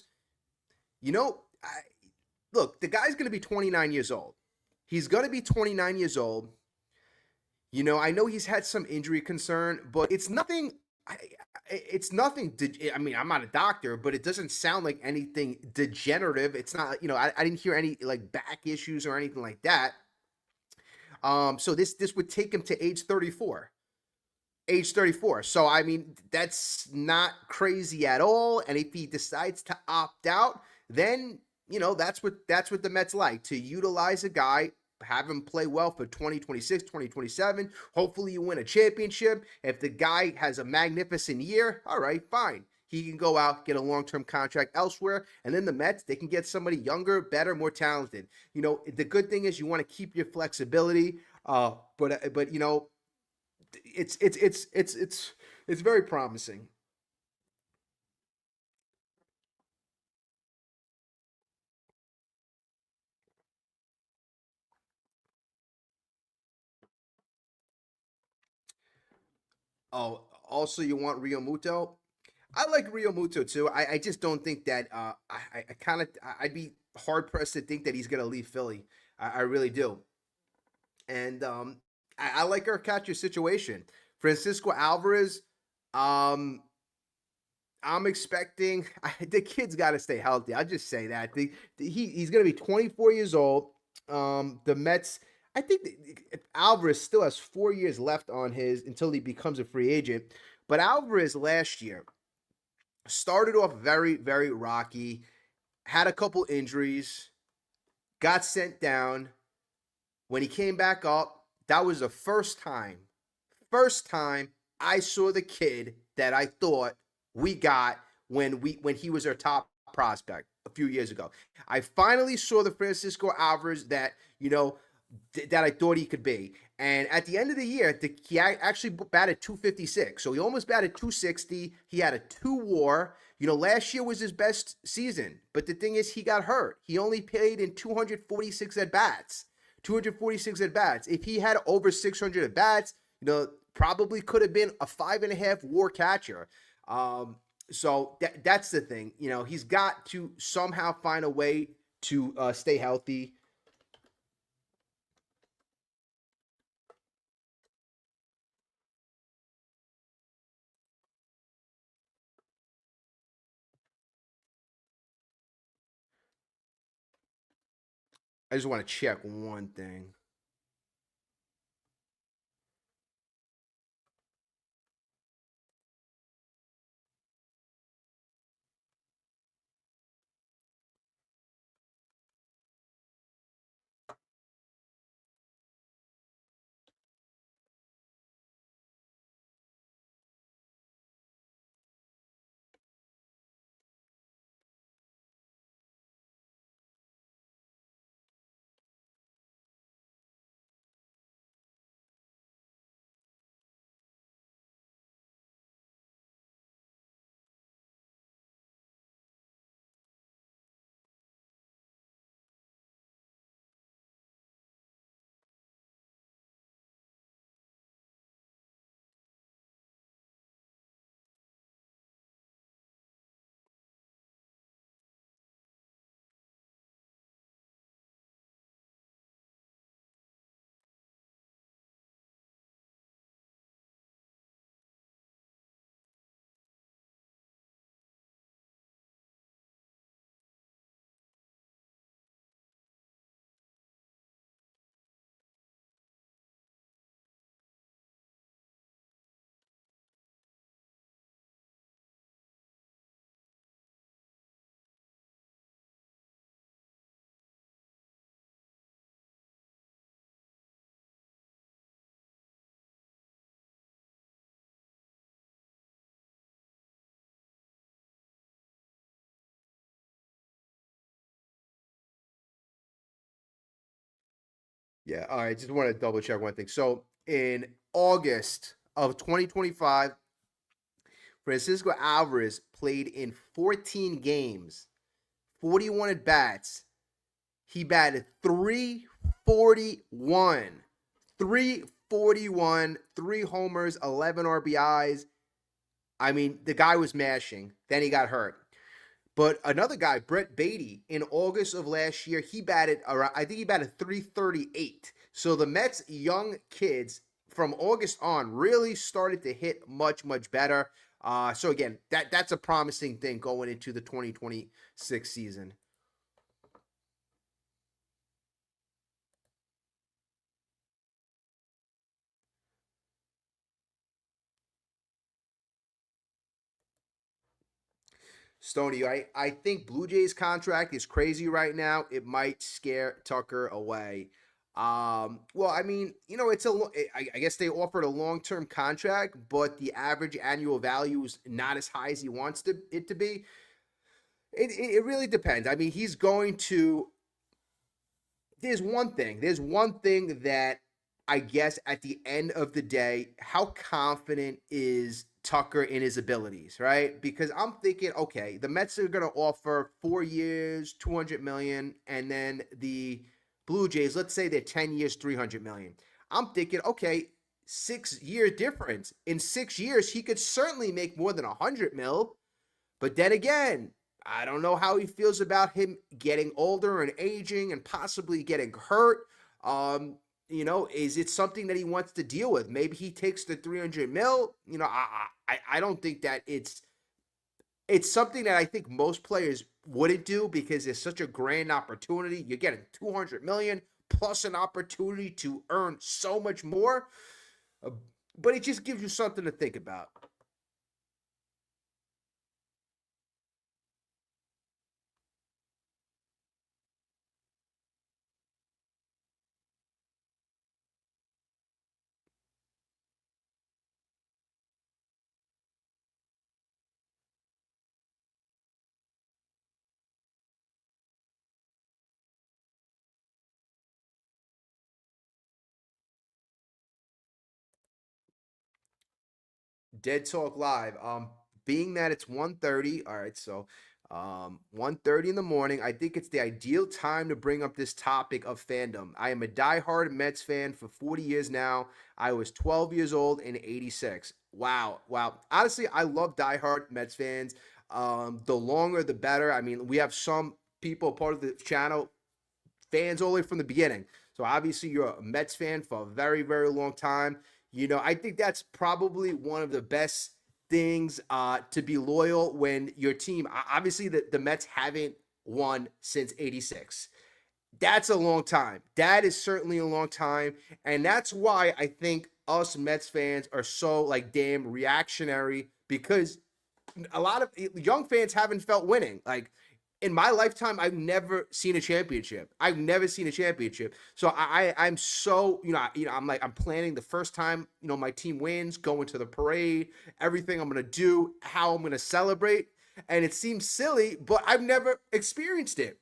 look, the guy's going to be 29 years old. He's going to be 29 years old. I know he's had some injury concern, but it's nothing. It's nothing. I mean, I'm not a doctor, but it doesn't sound like anything degenerative. It's not. I didn't hear any like back issues or anything like that. So this would take him to age 34. Age 34. So I mean, that's not crazy at all. And if he decides to opt out, then that's what the Mets like, to utilize a guy, have him play well for 2026, 2027. Hopefully you win a championship. If the guy has a magnificent year, all right, fine. He can go out, get a long-term contract elsewhere, and then the Mets, they can get somebody younger, better, more talented. The good thing is you want to keep your flexibility, but it's very promising. Oh, also you want Rio Muto? I like Rio Muto too. I just don't think that I kind of I'd be hard pressed to think that he's gonna leave Philly. I really do. And I like our catcher situation. Francisco Alvarez, um, I'm expecting the kid's got to stay healthy. I'll just say that he's going to be 24 years old. The Mets, I think Alvarez still has 4 years left on his until he becomes a free agent. But Alvarez last year started off very, very rocky, had a couple injuries, got sent down. When he came back up, that was the first time I saw the kid that I thought we got when he was our top prospect a few years ago. I finally saw the Francisco Alvarez that I thought he could be. And at the end of the year, he actually batted 256. So he almost batted 260. He had a 2 WAR. Last year was his best season. But the thing is, he got hurt. He only played in 246 at bats. 246 at bats. If he had over 600 at bats, probably could have been a 5.5 WAR catcher. So that's the thing. You know, he's got to somehow find a way to stay healthy. I just want to check one thing. Yeah, all right. Just want to double check one thing. So in August of 2025, Francisco Alvarez played in 14 games, 41 at bats. He batted 341. 341, three homers, 11 RBIs. I mean, the guy was mashing. Then he got hurt. But another guy, Brett Beatty, in August of last year, he batted around, I think he batted 338. So the Mets young kids from August on really started to hit much, much better. So again, that's a promising thing going into the 2026 season. Stony, I think Blue Jays contract is crazy right now. It might scare Tucker away. Well, I mean, you know, I guess they offered a long term contract, but the average annual value is not as high as he wants it to be. It really depends. I mean, he's going to there's one thing that I guess at the end of the day, how confident is Tucker in his abilities, right? Because I'm thinking, okay, the Mets are going to offer 4 years, 200 million, and then the Blue Jays, let's say they're 10 years, 300 million. I'm thinking, okay, 6 year difference. In 6 years, he could certainly make more than 100 mil. But then again, I don't know how he feels about him getting older and aging and possibly getting hurt. Um, is it something that he wants to deal with? Maybe he takes the 300 mil. I don't think that it's something that I think most players wouldn't do because it's such a grand opportunity. You're getting 200 million plus an opportunity to earn so much more. Uh, but it just gives you something to think about. Dead Talk Live. Being that it's 1:30, all right, so 1:30 in the morning. I think it's the ideal time to bring up this topic of fandom. I am a diehard Mets fan for 40 years now. I was 12 years old in '86. Wow, wow. Honestly, I love diehard Mets fans. The longer, the better. I mean, we have some people part of the channel fans all the way from the beginning. So obviously, you're a Mets fan for a very, very long time. I think that's probably one of the best things to be loyal when your team, obviously, the Mets haven't won since '86. That's a long time. That is certainly a long time. And that's why I think us Mets fans are so like damn reactionary, because a lot of young fans haven't felt winning. Like in my lifetime, I've never seen a championship. I've never seen a championship. So I'm so, I'm planning the first time, my team wins, going to the parade, everything I'm going to do, how I'm going to celebrate. And it seems silly, but I've never experienced it.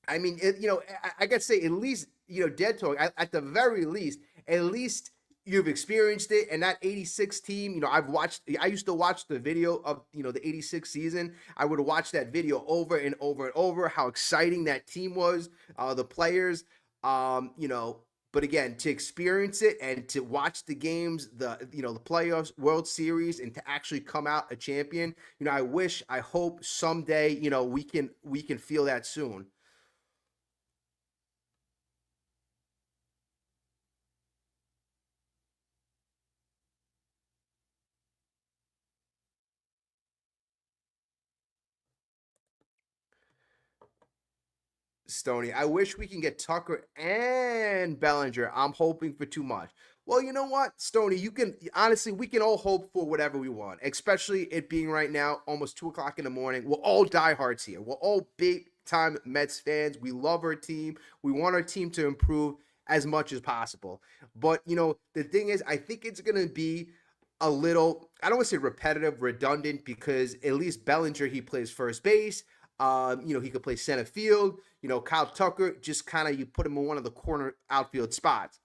I mean, I got to say, at least, dead talk, at the very least, at least you've experienced it. And that '86 team, I used to watch the video of, the '86 season. I would watch that video over and over and over, how exciting that team was, the players, but again, to experience it and to watch the games, the playoffs, World Series, and to actually come out a champion, I hope someday, we can feel that soon. Stoney, I wish we can get Tucker and Bellinger. I'm hoping for too much. Well, you know what, Stoney, you can honestly, we can all hope for whatever we want, especially it being right now almost 2 o'clock in the morning. We're all diehards here. We're all big time Mets fans. We love our team. We want our team to improve as much as possible. But, the thing is, I think it's going to be a little, I don't want to say repetitive, redundant, because at least Bellinger, he plays first base. He could play center field. Kyle Tucker, just kind of you put him in one of the corner outfield spots.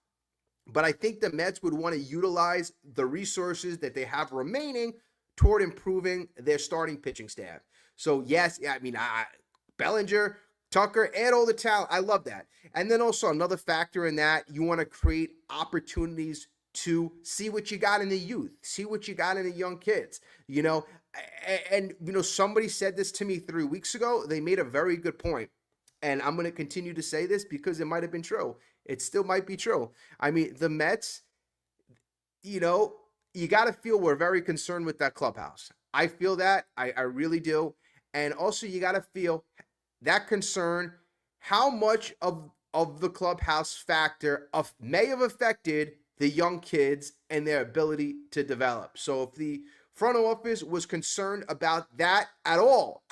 But I think the Mets would want to utilize the resources that they have remaining toward improving their starting pitching staff. So yes, I mean, Bellinger, Tucker, and all the talent. I love that. And then also another factor in that, you want to create opportunities to see what you got in the youth, see what you got in the young kids. And somebody said this to me 3 weeks ago. They made a very good point, and I'm going to continue to say this because it might have been true. It still might be true. I mean, the Mets, you got to feel we're very concerned with that clubhouse. I feel that. I really do. And also, you got to feel that concern, how much of the clubhouse factor may have affected the young kids and their ability to develop. So if the front office was concerned about that at all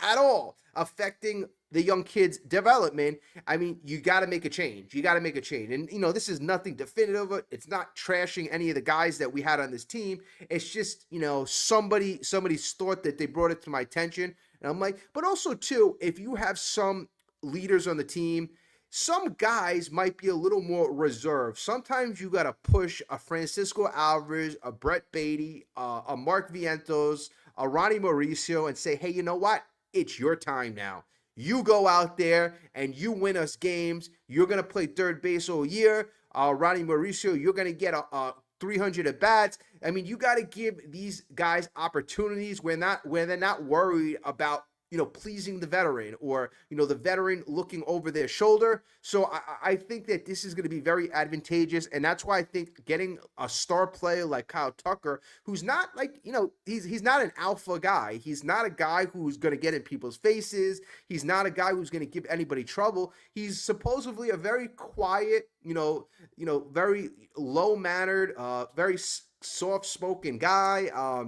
affecting the young kids' development, I mean, you got to make a change. You got to make a change. And, this is nothing definitive. It's not trashing any of the guys that we had on this team. It's just, somebody's thought that they brought it to my attention. And I'm like, but also, too, if you have some leaders on the team, some guys might be a little more reserved. Sometimes you got to push a Francisco Alvarez, a Brett Beatty, a Mark Vientos, a Ronnie Mauricio, and say, hey, you know what? It's your time now. You go out there and you win us games. You're going to play third base all year. Ronnie Mauricio, you're going to get a 300 at bats. I mean, you got to give these guys opportunities where they're not worried about pleasing the veteran, or, the veteran looking over their shoulder. So I think that this is going to be very advantageous. And that's why I think getting a star player like Kyle Tucker, who's not like, he's not an alpha guy. He's not a guy who's going to get in people's faces. He's not a guy who's going to give anybody trouble. He's supposedly a very quiet, very low mannered, very soft spoken guy.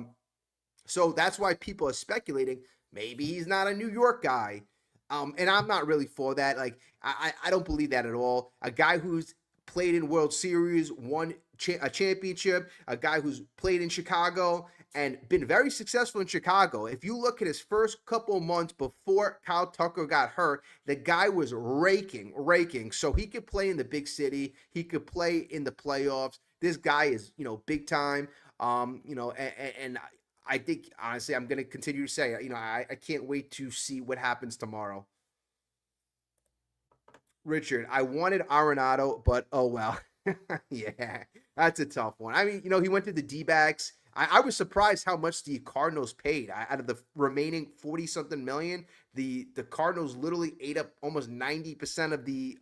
So that's why people are speculating maybe he's not a New York guy. And I'm not really for that. Like, I don't believe that at all. A guy who's played in World Series, won a championship, a guy who's played in Chicago and been very successful in Chicago. If you look at his first couple months before Kyle Tucker got hurt, the guy was raking. So he could play in the big city. He could play in the playoffs. This guy is, big time. And I think honestly, I'm going to continue to say, I can't wait to see what happens tomorrow. Richard, I wanted Arenado, but oh well. Yeah, that's a tough one. I mean, he went to the D backs. I was surprised how much the Cardinals paid. Out of the remaining 40 something million, the Cardinals literally ate up almost 90% of the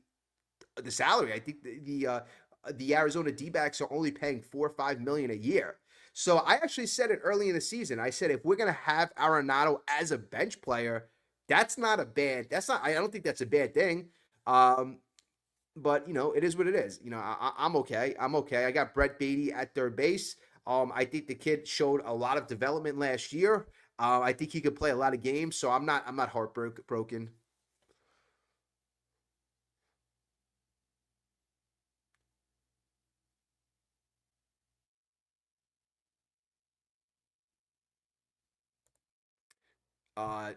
salary. I think the Arizona D-backs are only paying 4 or 5 million a year. So I actually said it early in the season. I said if we're gonna have Arenado as a bench player, that's not a bad. That's not. I don't think that's a bad thing. Um, but it is what it is. I'm okay. I'm okay. I got Brett Beatty at third base. I think the kid showed a lot of development last year. I think he could play a lot of games. So I'm not heartbroken. Uh,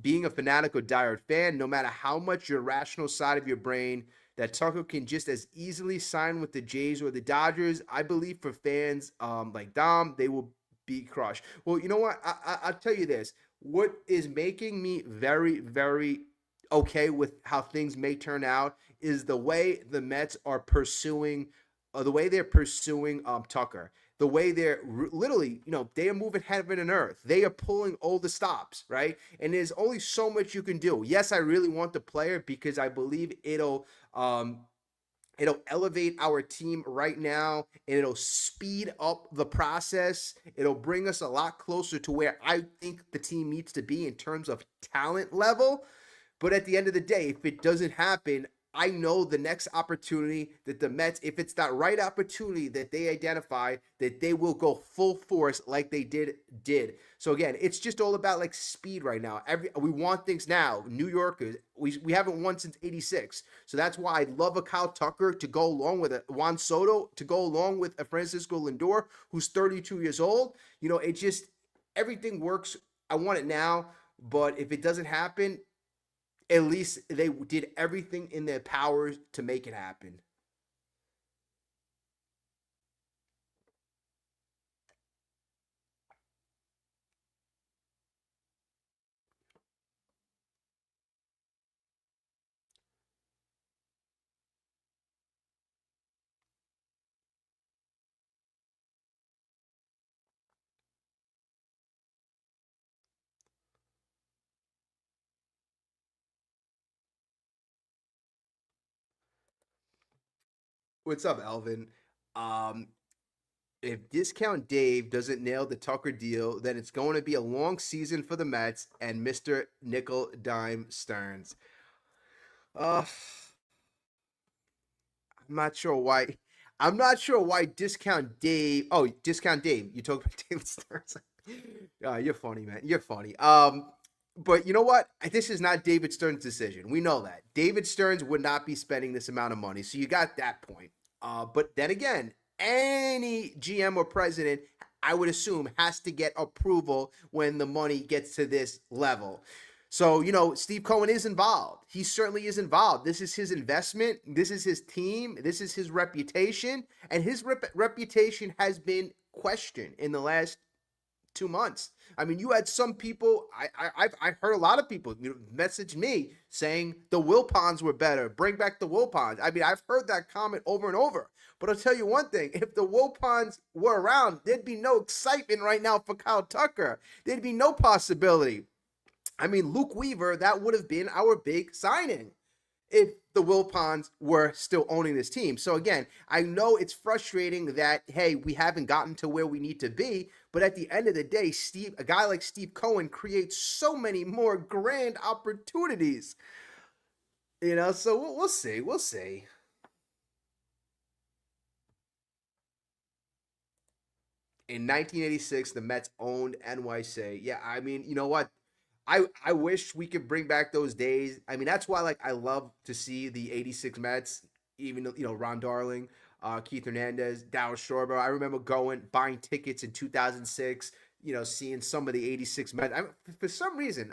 Being a fanatic or diehard fan, no matter how much your rational side of your brain that Tucker can just as easily sign with the Jays or the Dodgers, I believe for fans like Dom, they will be crushed. Well, you know what? I'll tell you this. What is making me very, very okay with how things may turn out is the way the Mets are pursuing, the way they're pursuing Tucker, the way they're literally, they are moving heaven and earth. They are pulling all the stops, right? And there's only so much you can do. Yes, I really want the player because I believe it'll elevate our team right now, and it'll speed up the process. It'll bring us a lot closer to where I think the team needs to be in terms of talent level. But at the end of the day, if it doesn't happen, I know the next opportunity that the Mets, if it's that right opportunity that they identify, that they will go full force like they did. So again, it's just all about like speed right now. We want things now. New Yorkers, we haven't won since '86, so that's why I love a Kyle Tucker to go along with a Juan Soto to go along with a Francisco Lindor who's 32 years old. It just everything works. I want it now, but if it doesn't happen, at least they did everything in their powers to make it happen. What's up, Alvin? Um, if Discount Dave doesn't nail the Tucker deal, then it's going to be a long season for the Mets and Mr. Nickel Dime Stearns. Uh, I'm not sure why. I'm not sure why Discount Dave. Oh, Discount Dave. You talk about David Stearns. You're funny, man. You're funny. But you know what? This is not David Stern's decision. We know that David Stearns would not be spending this amount of money. So you got that point. But then again, any GM or president, I would assume, has to get approval when the money gets to this level. So, Steve Cohen is involved. He certainly is involved. This is his investment. This is his team. This is his reputation. And his reputation has been questioned in the last 2 months. I mean, you had some people. I've heard a lot of people message me saying the Wilpons were better. Bring back the Wilpons. I mean, I've heard that comment over and over. But I'll tell you one thing: if the Wilpons were around, there'd be no excitement right now for Kyle Tucker. There'd be no possibility. I mean, Luke Weaver, that would have been our big signing if the Wilpons were still owning this team. So again, I know it's frustrating that, hey, we haven't gotten to where we need to be, but at the end of the day, a guy like Steve Cohen creates so many more grand opportunities. So we'll see. We'll see. In 1986, the Mets owned NYC. Yeah, I mean, you know what? I wish we could bring back those days. I mean, that's why like I love to see the '86 Mets. Even Ron Darling, Keith Hernandez, Dallas Strawberry. I remember buying tickets in 2006. Seeing some of the '86 Mets. For some reason,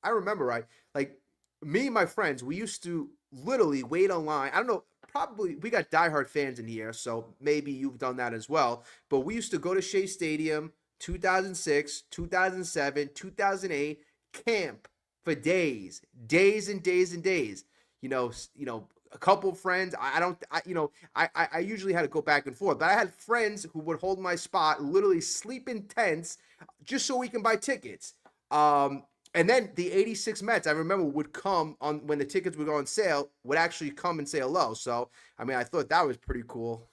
I remember right. Like me and my friends, we used to literally wait online. I don't know. Probably we got diehard fans in here, so maybe you've done that as well. But we used to go to Shea Stadium, 2006, 2007, 2008, camp for days, days and days and days. A couple friends. I don't. I usually had to go back and forth, but I had friends who would hold my spot, literally sleep in tents, just so we can buy tickets. And then the '86 Mets, I remember, would come on when the tickets would go on sale. Would actually come and say hello. So I mean, I thought that was pretty cool.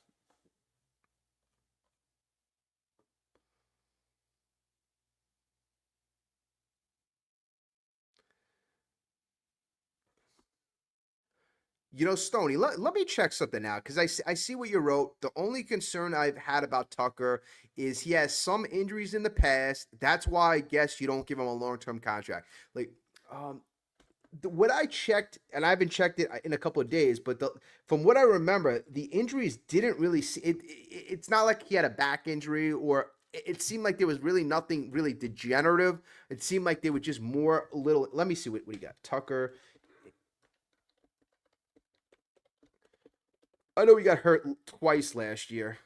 Stoney, let me check something out because I see what you wrote. The only concern I've had about Tucker is he has some injuries in the past. That's why I guess you don't give him a long term contract. Like, um, what I checked, and I haven't checked it in a couple of days, but from what I remember, the injuries didn't really see it. It's not like he had a back injury or. It seemed like there was really nothing really degenerative. It seemed like they were just more little. Let me see what he got. Tucker. I know he got hurt twice last year.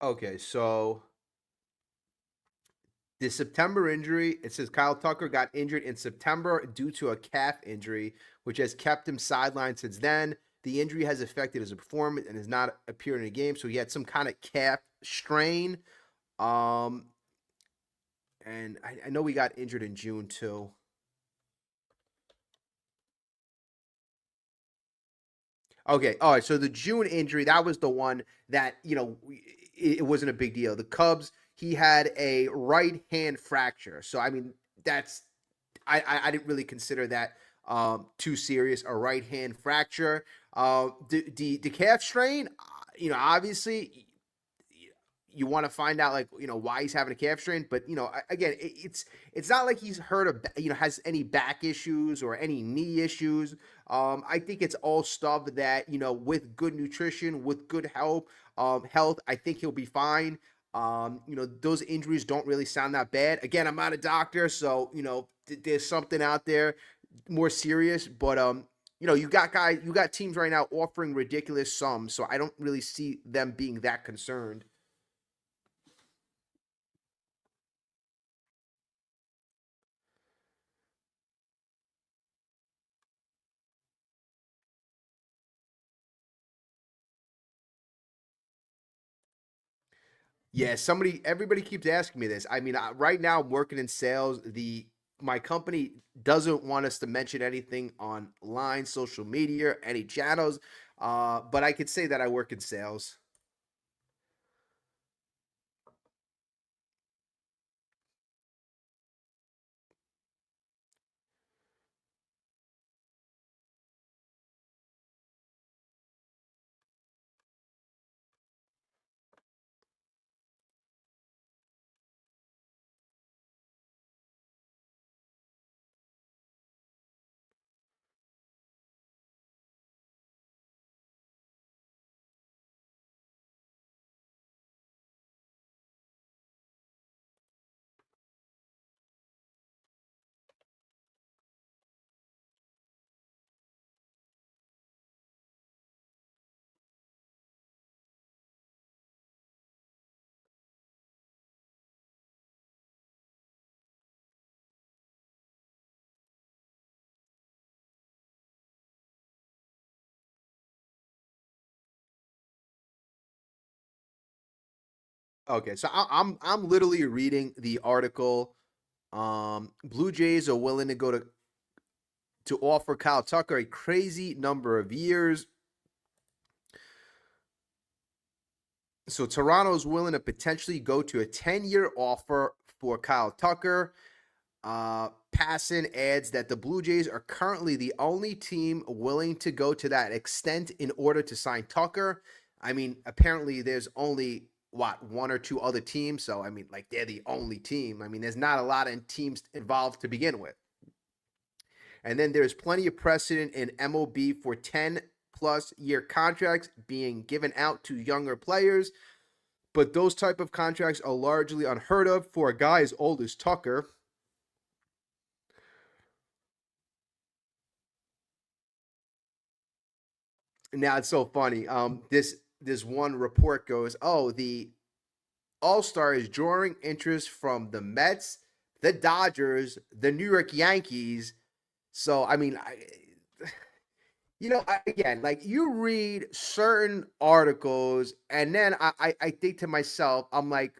Okay, so the September injury, it says Kyle Tucker got injured in September due to a calf injury, which has kept him sidelined since then. The injury has affected his performance and has not appeared in a game, so he had some kind of calf strain. Um, and I know he got injured in June too. Okay, all right. So the June injury, that was the one that it wasn't a big deal. The Cubs, he had a right hand fracture. So I mean, that's I didn't really consider that too serious. A right hand fracture. The calf strain, obviously you want to find out like why he's having a calf strain, but again, it's not like he's heard of has any back issues or any knee issues. I think it's all stuff that with good nutrition, with good health, I think he'll be fine. Those injuries don't really sound that bad. Again, I'm not a doctor, so there's something out there more serious, but you got teams right now offering ridiculous sums, so I don't really see them being that concerned. Yeah, everybody keeps asking me this. I mean, right now I'm working in sales. The My company doesn't want us to mention anything online, social media, any channels. But I could say that I work in sales. Okay, so I'm literally reading the article. Blue Jays are willing to go to offer Kyle Tucker a crazy number of years. So Toronto is willing to potentially go to a 10-year offer for Kyle Tucker. Passan adds that the Blue Jays are currently the only team willing to go to that extent in order to sign Tucker. I mean, apparently there's only one or two other teams. So, I mean, like they're the only team. I mean, there's not a lot of teams involved to begin with. And then there's plenty of precedent in MLB for 10 plus year contracts being given out to younger players. But those type of contracts are largely unheard of for a guy as old as Tucker. Now it's so funny. This one report goes, oh, the All-Star is drawing interest from the Mets, the Dodgers, the New York Yankees. So I mean, again, like you read certain articles, and then I think to myself, I'm like,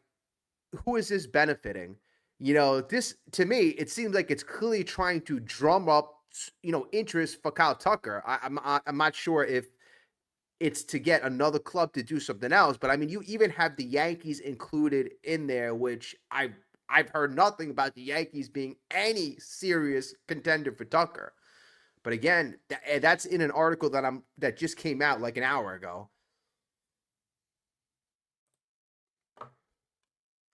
who is this benefiting? This to me, it seems like it's clearly trying to drum up, interest for Kyle Tucker. I'm not sure if it's to get another club to do something else. But I mean, you even have the Yankees included in there, which I've heard nothing about the Yankees being any serious contender for Tucker. But again, that's in an article that just came out like an hour ago.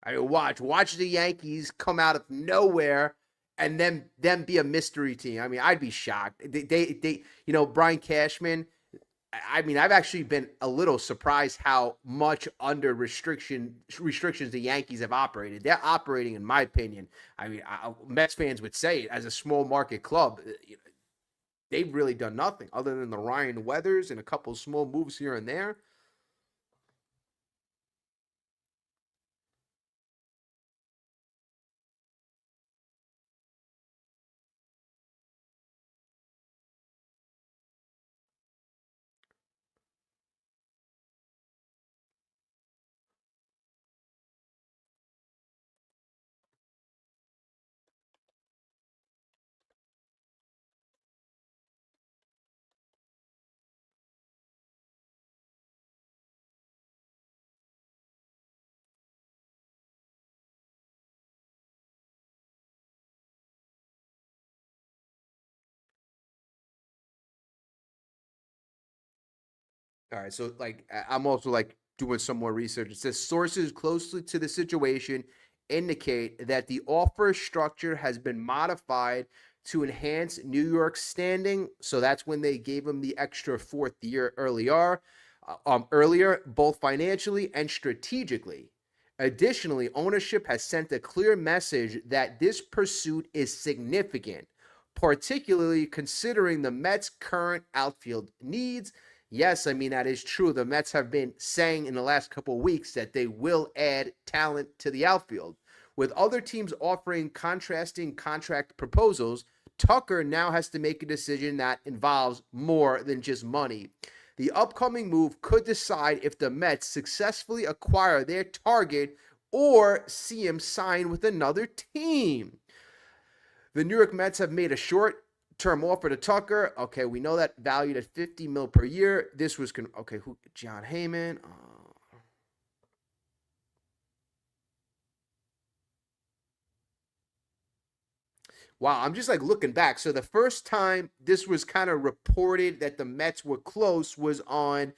I mean, watch the Yankees come out of nowhere and then them be a mystery team. I mean, I'd be shocked. They Brian Cashman. I mean, I've actually been a little surprised how much under restrictions the Yankees have operated. They're operating, in my opinion. I mean, Mets fans would say it as a small market club. They've really done nothing other than the Ryan Weathers and a couple of small moves here and there. All right, so like I'm also like doing some more research. It says sources closely to the situation indicate that the offer structure has been modified to enhance New York's standing. So that's when they gave him the extra fourth year earlier, both financially and strategically. Additionally, ownership has sent a clear message that this pursuit is significant, particularly considering the Mets' current outfield needs. Yes, I mean, that is true. The Mets have been saying in the last couple of weeks that they will add talent to the outfield. With other teams offering contrasting contract proposals, Tucker now has to make a decision that involves more than just money. The upcoming move could decide if the Mets successfully acquire their target or see him sign with another team. The New York Mets have made a short-term offer to Tucker. Okay, we know that valued at $50 million per year. This was who? John Heyman. Wow, I'm just like looking back. So the first time this was kind of reported that the Mets were close was on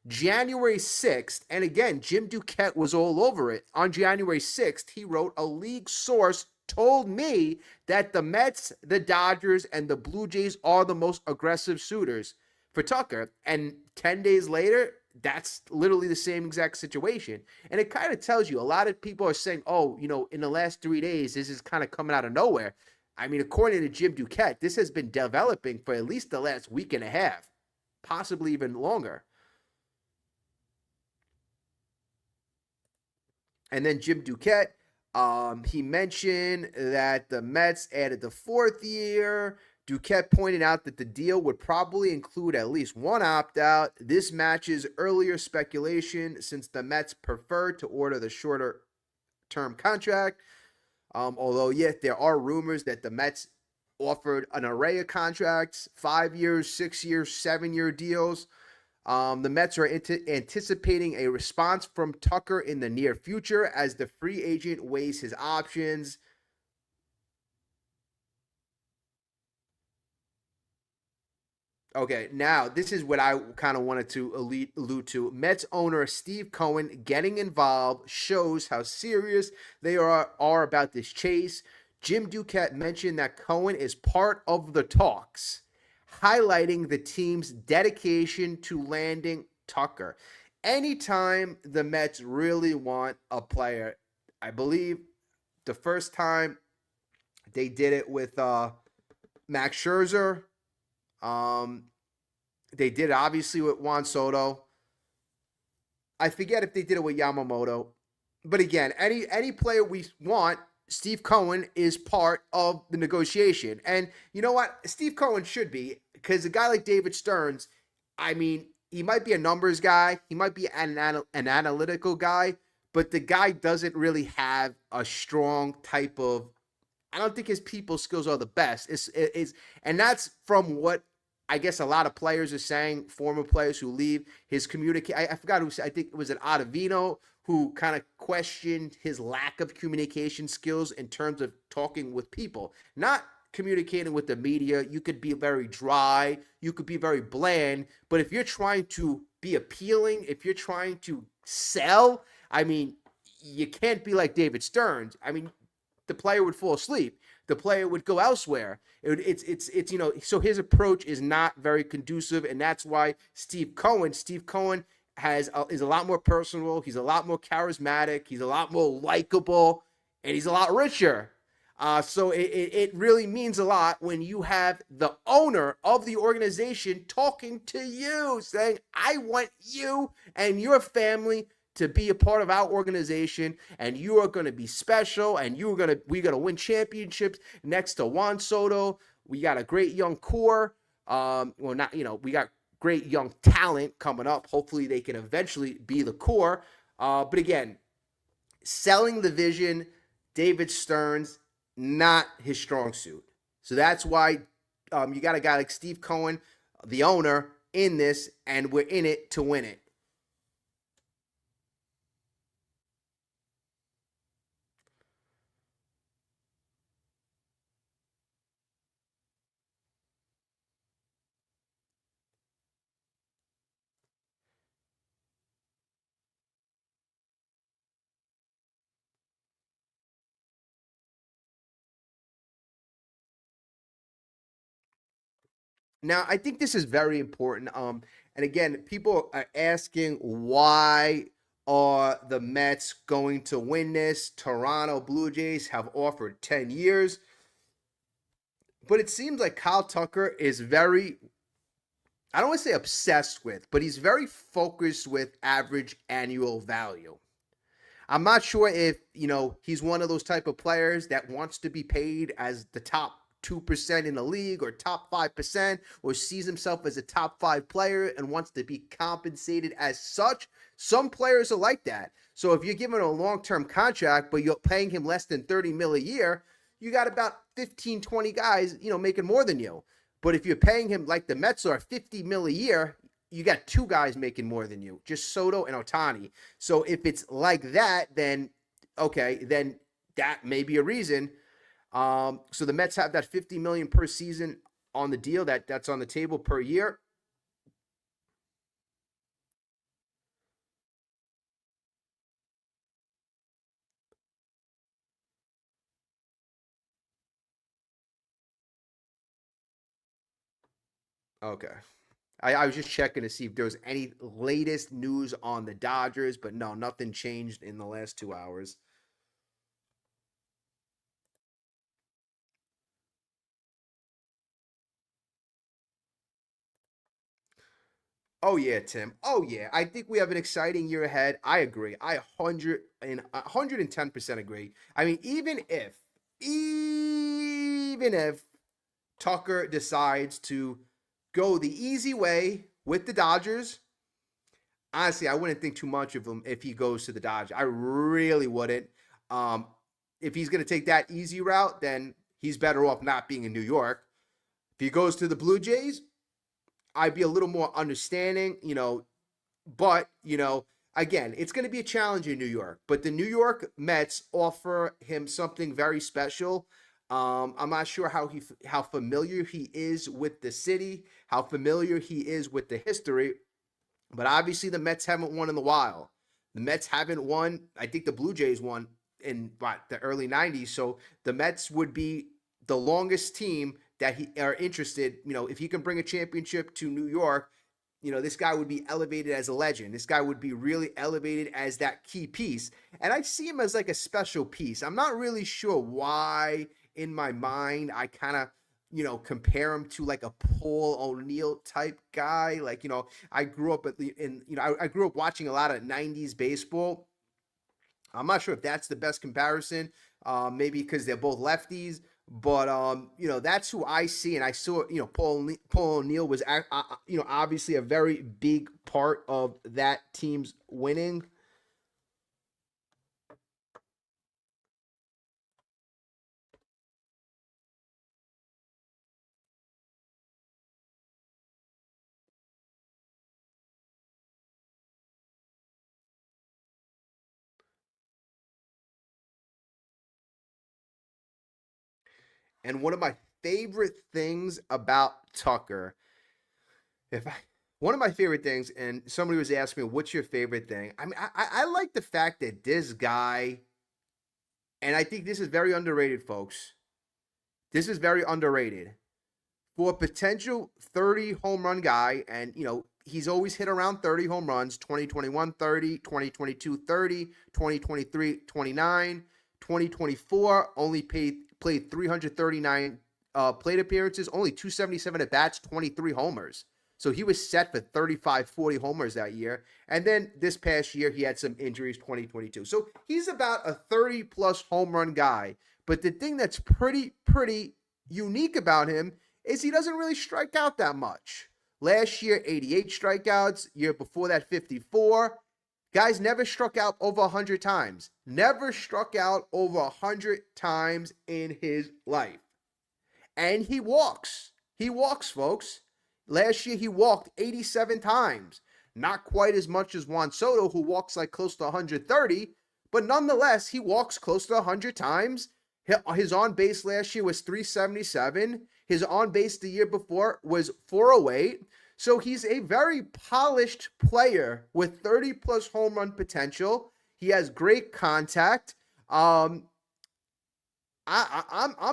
January 6th. And again, Jim Duquette was all over it. On January 6th, he wrote, a league source told me that the Mets, the Dodgers, and the Blue Jays are the most aggressive suitors for Tucker. And 10 days later, that's literally the same exact situation. And it kind of tells you a lot of people are saying, oh, in the last 3 days, this is kind of coming out of nowhere. I mean, according to Jim Duquette, this has been developing for at least the last week and a half, possibly even longer. And then Jim Duquette, he mentioned that the Mets added the fourth year Duquette pointed out that the deal would probably include at least one opt-out. This matches earlier speculation since the Mets preferred to order the shorter-term contract. Although, yes, there are rumors that the Mets offered an array of contracts, 5 years, 6 years, 7-year deals. The Mets are anticipating a response from Tucker in the near future as the free agent weighs his options. Okay, now this is what I kind of wanted to allude to. Mets owner Steve Cohen getting involved shows how serious they are about this chase. Jim Duquette mentioned that Cohen is part of the talks, highlighting the team's dedication to landing Tucker. Anytime the Mets really want a player, I believe the first time they did it with Max Scherzer. They did it obviously with Juan Soto. I forget if they did it with Yamamoto. But again, any player we want, Steve Cohen is part of the negotiation. And you know what? Steve Cohen should be, because a guy like David Stearns, I mean, he might be a numbers guy. He might be an analytical guy. But the guy doesn't really have a strong type of, I don't think his people skills are the best. And that's from what I guess a lot of players are saying, former players who leave. His I forgot who, I think it was an Ottavino who kind of questioned his lack of communication skills in terms of talking with people, not communicating with the media. You could be very dry, you could be very bland, but if you're trying to be appealing, if you're trying to sell, I mean, you can't be like David Stearns. I mean, the player would fall asleep. The player would go elsewhere. It's so his approach is not very conducive, and that's why Steve Cohen is a lot more personal. He's a lot more charismatic. He's a lot more likable, and he's a lot richer. So it really means a lot when you have the owner of the organization talking to you, saying, "I want you and your family to be a part of our organization, and you are going to be special, and we're going to win championships next to Juan Soto. We got a great young core. We got great young talent coming up. Hopefully they can eventually be the core. But again, selling the vision, David Stearns, not his strong suit. So that's why you got a guy like Steve Cohen, the owner, in this, and we're in it to win it. Now, I think this is very important. And again, people are asking, why are the Mets going to win this? Toronto Blue Jays have offered 10 years. But it seems like Kyle Tucker is very, I don't want to say obsessed with, but he's very focused with average annual value. I'm not sure if, he's one of those type of players that wants to be paid as the top 2% in the league or top 5%, or sees himself as a top 5 player and wants to be compensated as such. Some players are like that. So if you're giving a long-term contract, but you're paying him less than 30 mil a year, you got about 15, 20 guys, making more than you. But if you're paying him like the Mets are 50 mil a year, you got 2 guys making more than you, just Soto and Ohtani. So if it's like that, then okay, then that may be a reason. So the Mets have that 50 million per season on the deal that's on the table per year. Okay. I was just checking to see if there was any latest news on the Dodgers, but no, nothing changed in the last 2 hours. Oh yeah, Tim. Oh yeah. I think we have an exciting year ahead. I agree. I 110% agree. I mean, even if Tucker decides to go the easy way with the Dodgers. Honestly, I wouldn't think too much of him if he goes to the Dodgers. I really wouldn't. Um, if he's going to take that easy route, then he's better off not being in New York. If he goes to the Blue Jays, I'd be a little more understanding, but, again, it's going to be a challenge in New York. But the New York Mets offer him something very special. I'm not sure how familiar he is with the city, how familiar he is with the history, but obviously the Mets haven't won in a while. The Mets haven't won. I think the Blue Jays won in the early 90s. So the Mets would be the longest team that he are interested. If he can bring a championship to New York, this guy would be elevated as a legend. This guy would be really elevated as that key piece. And I see him as like a special piece. I'm not really sure why in my mind I kind of compare him to like a Paul O'Neill type guy. Like, I grew up I grew up watching a lot of 90s baseball. I'm not sure if that's the best comparison, maybe because they're both lefties, but that's who I see, and I saw Paul O'Neill was obviously a very big part of that team's winning. And one of my favorite things about Tucker, if I one of my favorite things, and somebody was asking me, "What's your favorite thing?" I mean, I like the fact that this guy, and I think this is very underrated, folks. This is very underrated for a potential 30 home run guy, and he's always hit around 30 home runs. 2021 30, 2022 30, 2023 29, 2024 only played 339 plate appearances, only 277 at bats, 23 homers. So he was set for 35, 40 homers that year. And then this past year, he had some injuries, 2022. So he's about a 30-plus home run guy. But the thing that's pretty unique about him is he doesn't really strike out that much. Last year, 88 strikeouts. Year before that, 54. Guys never struck out over 100 times. Never struck out over 100 times in his life. And he walks. He walks, folks. Last year, he walked 87 times. Not quite as much as Juan Soto, who walks like close to 130, but nonetheless, he walks close to 100 times. His on-base last year was 377. His on-base the year before was 408. So he's a very polished player with 30-plus home run potential. He has great contact. I'm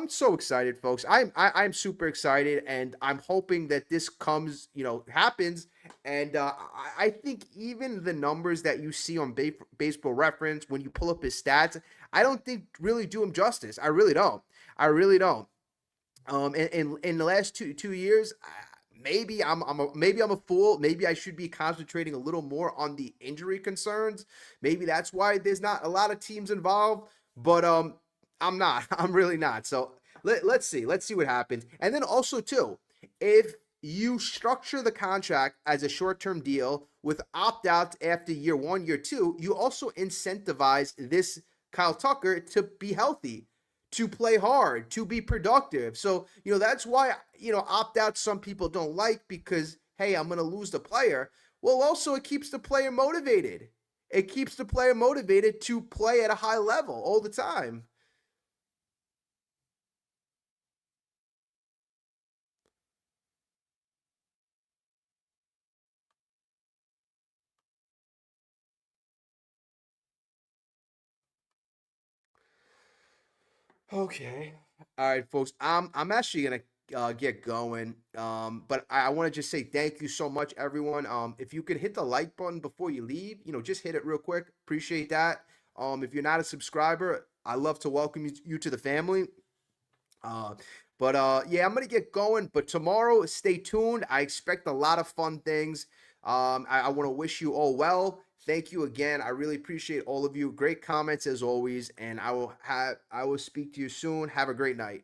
so excited, folks. I'm super excited, and I'm hoping that this happens. And I think even the numbers that you see on Baseball Reference when you pull up his stats, I don't think really do him justice. I really don't. I really don't. In the last two years, maybe I'm a fool. Maybe I should be concentrating a little more on the injury concerns. Maybe that's why there's not a lot of teams involved. But I'm not. I'm really not. So let's see. Let's see what happens. And then also, too, if you structure the contract as a short-term deal with opt-outs after year 1, year 2, you also incentivize this Kyle Tucker to be healthy, to play hard, to be productive. So, that's why, opt-outs some people don't like because, hey, I'm going to lose the player. Well, also, it keeps the player motivated. It keeps the player motivated to play at a high level all the time. Okay. All right, folks. I'm actually gonna get going. But I want to just say thank you so much, everyone. If you could hit the like button before you leave, just hit it real quick. Appreciate that. If you're not a subscriber, I love to welcome you to the family. Uh, but yeah, I'm gonna get going. But tomorrow, stay tuned. I expect a lot of fun things. I want to wish you all well. Thank you again. I really appreciate all of you. Great comments as always, and I will speak to you soon. Have a great night.